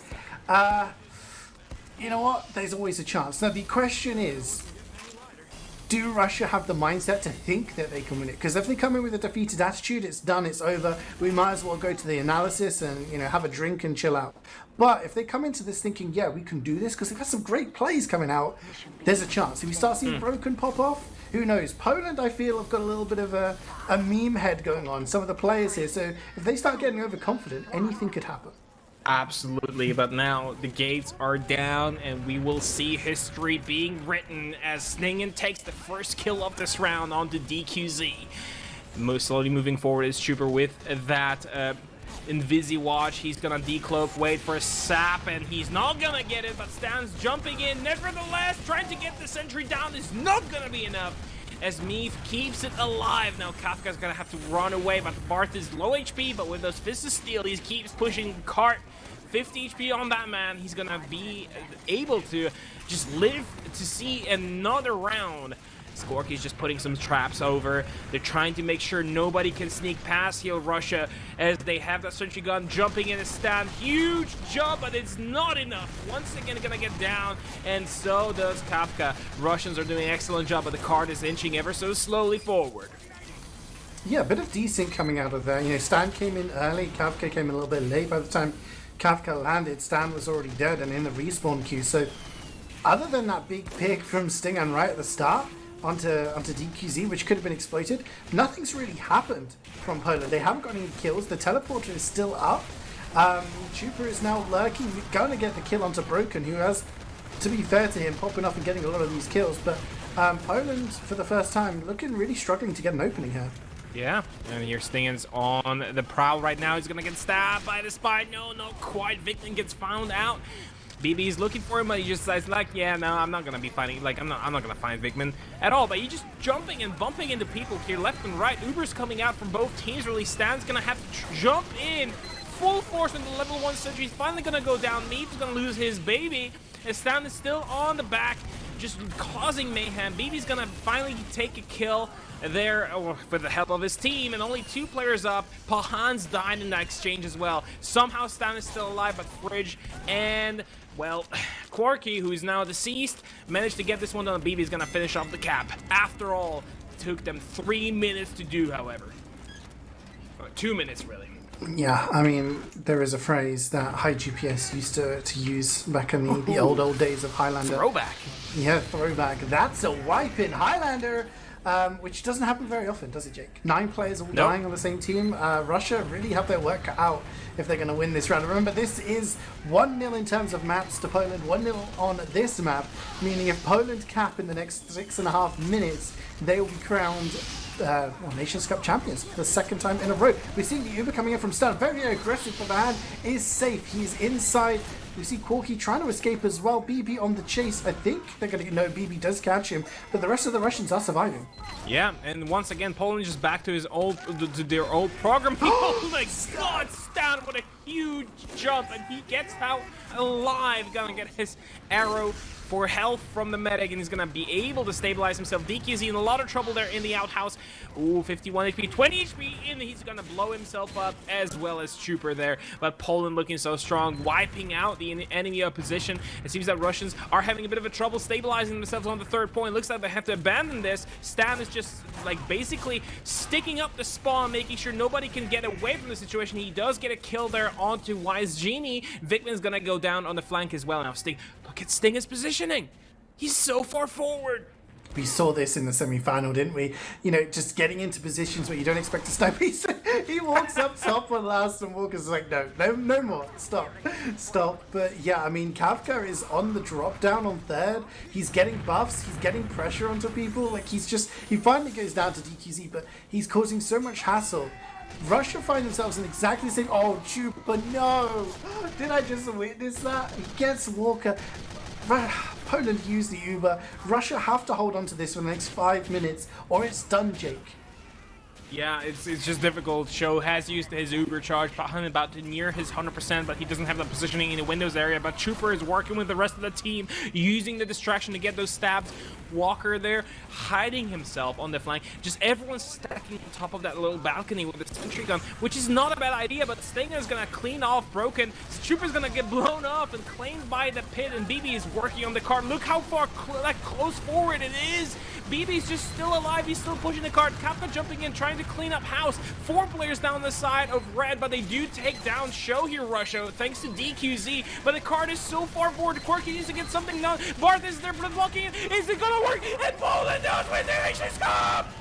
you know what? There's always a chance. Now the question is, do Russia have the mindset to think that they can win it? Because if they come in with a defeated attitude, it's done, it's over. We might as well go to the analysis and have a drink and chill out. But if they come into this thinking, yeah, we can do this, because they've got some great plays coming out, there's a chance. If we start seeing Broken pop off, who knows? Poland, I feel, have got a little bit of a meme head going on, some of the players here. So if they start getting overconfident, anything could happen. Absolutely, but now the gates are down, and we will see history being written as Sningen takes the first kill of this round onto DQZ. Most slowly moving forward is Trooper with that Invisi Watch. He's gonna decloak, wait for a sap, and he's not gonna get it, but Stan's jumping in. Nevertheless, trying to get the sentry down is not gonna be enough, as Meath keeps it alive. Now Kafka's gonna have to run away, but Barth is low HP, but with those Fists of Steel, he keeps pushing cart. 50 HP on that man. He's gonna be able to just live to see another round. Skorky's just putting some traps over. They're trying to make sure nobody can sneak past here, Russia, as they have that sentry gun jumping in a stand. Huge jump, but it's not enough. Once again, gonna get down, and so does Kafka. Russians are doing an excellent job, but the card is inching ever so slowly forward. Yeah, a bit of desync coming out of there. Stan came in early, Kafka came in a little bit late. By the time Kafka landed, Stan was already dead and in the respawn queue. So other than that big pick from Stingan right at the start onto DQZ, which could have been exploited, nothing's really happened from Poland. They haven't got any kills. The teleporter is still up. Trooper is now lurking, going to get the kill onto Broken, who has, to be fair to him, popping up and getting a lot of these kills. But Poland, for the first time, looking really struggling to get an opening here. Yeah, and here Stingan's on the prowl right now. He's gonna get stabbed by the spy. No, not quite. Victim gets found out. BB's looking for him, but he just says like, yeah, no, I'm not gonna be fighting. Like, I'm not gonna find Vigman at all. But he's just jumping and bumping into people here, left and right. Uber's coming out from both teams. Really, Stan's gonna have to jump in full force into level 1 sentry. He's finally gonna go down. Meath is gonna lose his baby. And Stan is still on the back, just causing mayhem. BB's gonna finally take a kill there with the help of his team, and only 2 players up. Py-bun's died in that exchange as well. Somehow Stan is still alive, but Fridge and, well, Quirky, who's now deceased, managed to get this one done. BB's gonna finish off the cap. After all, it took them 3 minutes to do, however. 2 minutes, really. Yeah, I mean, there is a phrase that High GPS used to use back in the old days of Highlander. Throwback. Yeah, throwback. That's a wipe in Highlander, which doesn't happen very often, does it, Jake? 9 players all dying on the same team. Russia really have their work cut out if they're going to win this round. Remember, this is 1-0 in terms of maps to Poland, 1-0 on this map, meaning if Poland cap in the next 6.5 minutes, they will be crowned Nations Cup champions for the 2nd time in a row. We're seeing the Uber coming in from Stan. Very aggressive, but the hand is safe. He's inside. We see Quirky trying to escape as well. BB on the chase. I think they're going to know BB does catch him, but the rest of the Russians are surviving. Yeah, and once again, Poland is back to their old program. Oh my God, Stan with a huge jump, and he gets out alive. Gonna get his arrow for health from the medic, and he's gonna be able to stabilize himself. DQZ in a lot of trouble there in the outhouse. Ooh, 51 HP, 20 HP, and he's gonna blow himself up, as well as Trooper there. But Poland looking so strong, wiping out the enemy opposition. It seems that Russians are having a bit of a trouble stabilizing themselves on the 3rd point. Looks like they have to abandon this. Stan is just like basically sticking up the spawn, making sure nobody can get away from the situation. He does get a kill there onto Wise Genie. Vikman's gonna go down on the flank as well. Now Sting, look at Sting's positioning. He's so far forward. We saw this in the semi-final, didn't we? You know, just getting into positions where you don't expect to snipe. He walks up top on last, and Walker's like, no more, stop. But yeah, I mean, Kafka is on the drop down on 3rd. He's getting buffs, he's getting pressure onto people. Like, he finally goes down to DQZ, but he's causing so much hassle. Russia find themselves in exactly the same. Oh, Chupa, no! Did I just witness that? He gets Walker. Poland use the Uber. Russia have to hold on to this for the next 5 minutes, or it's done, Jake. Yeah, it's just difficult. Show has used his Uber charge, about to near his 100%, but he doesn't have the positioning in the Windows area. But Trooper is working with the rest of the team, using the distraction to get those stabs. Walker there, hiding himself on the flank. Just everyone's stacking on top of that little balcony with the sentry gun, which is not a bad idea, but Stinger is going to clean off Broken. Trooper's going to get blown up and claimed by the pit, and BB is working on the card. Look how far close forward it is. BB's just still alive. He's still pushing the card. Kappa jumping in, trying to clean up house. 4 players down the side of red, but they do take down Show here, Russia, thanks to DQZ. But the card is so far forward. Quirky needs to get something done. Barth is there blocking it. Is it gonna work? And Poland does win the Nations Cup!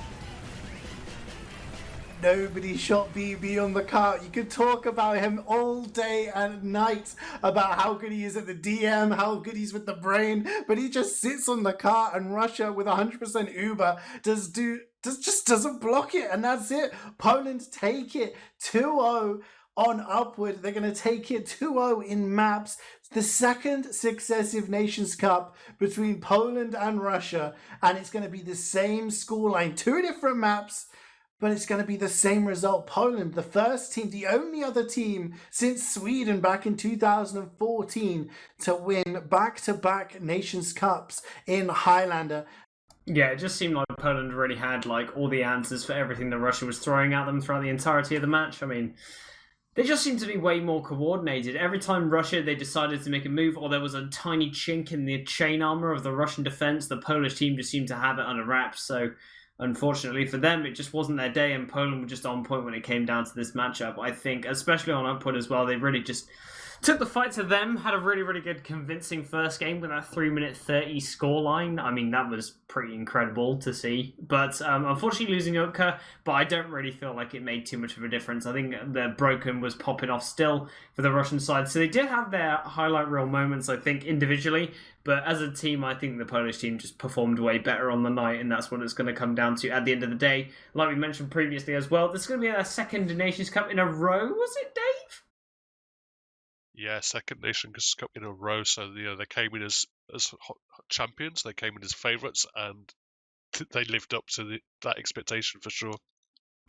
Nobody shot BB on the cart. You could talk about him all day and night about how good he is at the DM, how good he's with the brain, but he just sits on the cart, and Russia with 100% Uber just doesn't block it, and that's it. Poland take it 2-0 on upward. They're going to take it 2-0 in maps. The 2nd successive Nations Cup between Poland and Russia, and it's going to be the same scoreline. 2 different maps, but it's going to be the same result. Poland, the first team, the only other team since Sweden back in 2014 to win back-to-back Nations Cups in Highlander. Yeah, it just seemed like Poland really had like all the answers for everything that Russia was throwing at them throughout the entirety of the match. I mean, they just seemed to be way more coordinated. Every time Russia, they decided to make a move, or there was a tiny chink in the chain armor of the Russian defense, the Polish team just seemed to have it under wraps. So unfortunately for them, it just wasn't their day, and Poland were just on point when it came down to this matchup. I think, especially on upward as well, they really just took the fight to them, had a really, really good convincing first game with that 3-minute 30 scoreline. I mean, that was pretty incredible to see. But unfortunately losing Utka, but I don't really feel like it made too much of a difference. I think the Broken was popping off still for the Russian side. So they did have their highlight reel moments, I think, individually. But as a team, I think the Polish team just performed way better on the night, and that's what it's going to come down to at the end of the day. Like we mentioned previously as well, this is going to be a 2nd Nations Cup in a row, was it, Dave? Yeah, 2nd Nations Cup in a row. So they came in as champions, they came in as favourites, and they lived up to that expectation for sure.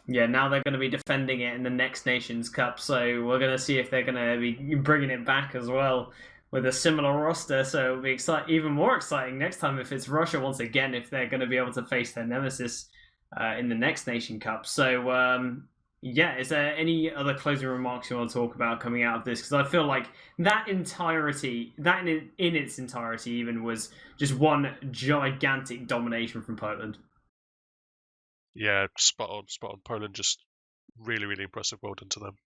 Yeah, now they're going to be defending it in the next Nations Cup, so we're going to see if they're going to be bringing it back as well, with a similar roster, so it'll be even more exciting next time if it's Russia once again, if they're going to be able to face their nemesis in the next Nation Cup. So, yeah, is there any other closing remarks you want to talk about coming out of this? Because I feel like that in its entirety even was just one gigantic domination from Poland. Yeah, spot on. Poland just really, really impressive. Well done to them.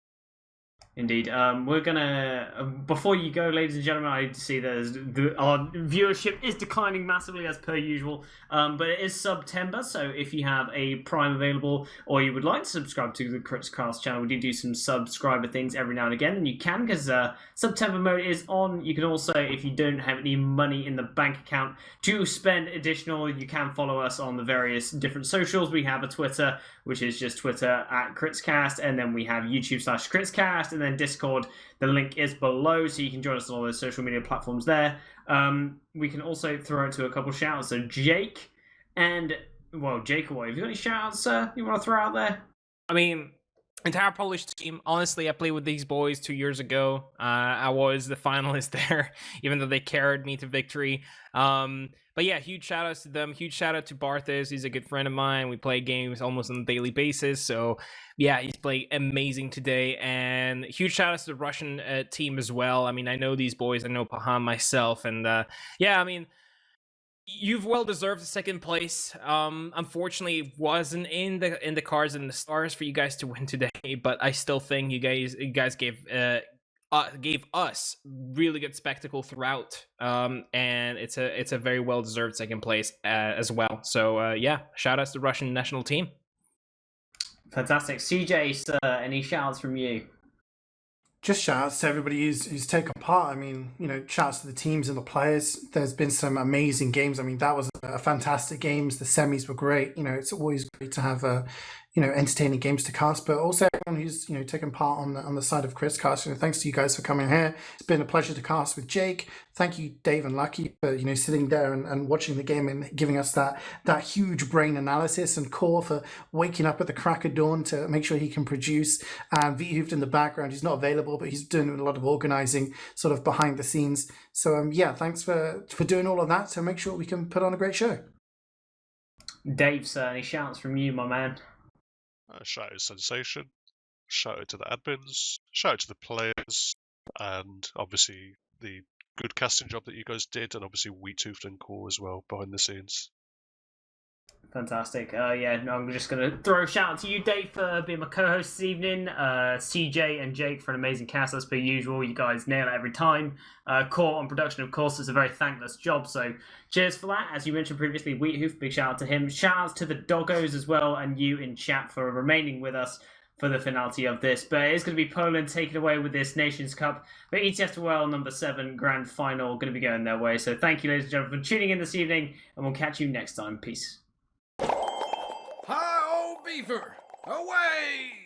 Indeed. We're gonna before you go, ladies and gentlemen, I see that our viewership is declining massively as per usual. But it is September, so if you have a Prime available or you would like to subscribe to the Critscast channel, we do some subscriber things every now and again, and you can because September mode is on. You can also, if you don't have any money in the bank account to spend additional, you can follow us on the various different socials. We have a Twitter, which is just Twitter @Critscast, and then we have YouTube/Critscast, and then Discord. The link is below, so you can join us on all those social media platforms there. We can also throw into a couple shout-outs. So Jake and, well, jakeowaty, have you got any shout-outs you want to throw out there? I mean, entire Polish team. Honestly, I played with these boys 2 years ago. I was the finalist there, even though they carried me to victory. But yeah, huge shout outs to them. Huge shout out to Barthas. He's a good friend of mine. We play games almost on a daily basis. So yeah, he's played amazing today. And huge shout outs to the Russian team as well. I mean, I know these boys. I know Py-bun myself. And yeah, I mean, you've well deserved the second place. Unfortunately, it wasn't in the cards and the stars for you guys to win today. But I still think you guys gave us really good spectacle throughout, and it's a very well deserved second place as well. So yeah, shout outs to the Russian national team. Fantastic. CeeJaey, sir, any shout outs from you? Just shout outs to everybody who's taken part. I mean, shout outs to the teams and the players. There's been some amazing games. I mean, that was a fantastic games. The semis were great. It's always great to have entertaining games to cast, but also everyone who's taken part on the side of Critscast. Thanks to you guys for coming here. It's been a pleasure to cast with Jake. Thank you, Dave and Lucky, for sitting there and watching the game and giving us that huge brain analysis, and Core for waking up at the crack of dawn to make sure he can produce. And Wiethoofd in the background, he's not available, but he's doing a lot of organizing sort of behind the scenes. So yeah, thanks for doing all of that to make sure we can put on a great show. Dave, sir, any shouts from you, my man? Shout out to Sensation, shout out to the admins, shout out to the players, and obviously the good casting job that you guys did, and obviously Wiethoofd and Core as well behind the scenes. Fantastic. Yeah, no, I'm just going to throw a shout out to you, Dave, for being my co-host this evening. CeeJaey and Jake for an amazing cast, as per usual. You guys nail it every time. Core on production, of course, is a very thankless job, so cheers for that. As you mentioned previously, Wiethoofd, big shout out to him. Shout outs to the doggos as well, and you in chat for remaining with us for the finality of this. But it is going to be Poland taking away with this Nations Cup. But ETF2L number 7 grand final going to be going their way. So thank you, ladies and gentlemen, for tuning in this evening, and we'll catch you next time. Peace. Hi, old beaver! Away!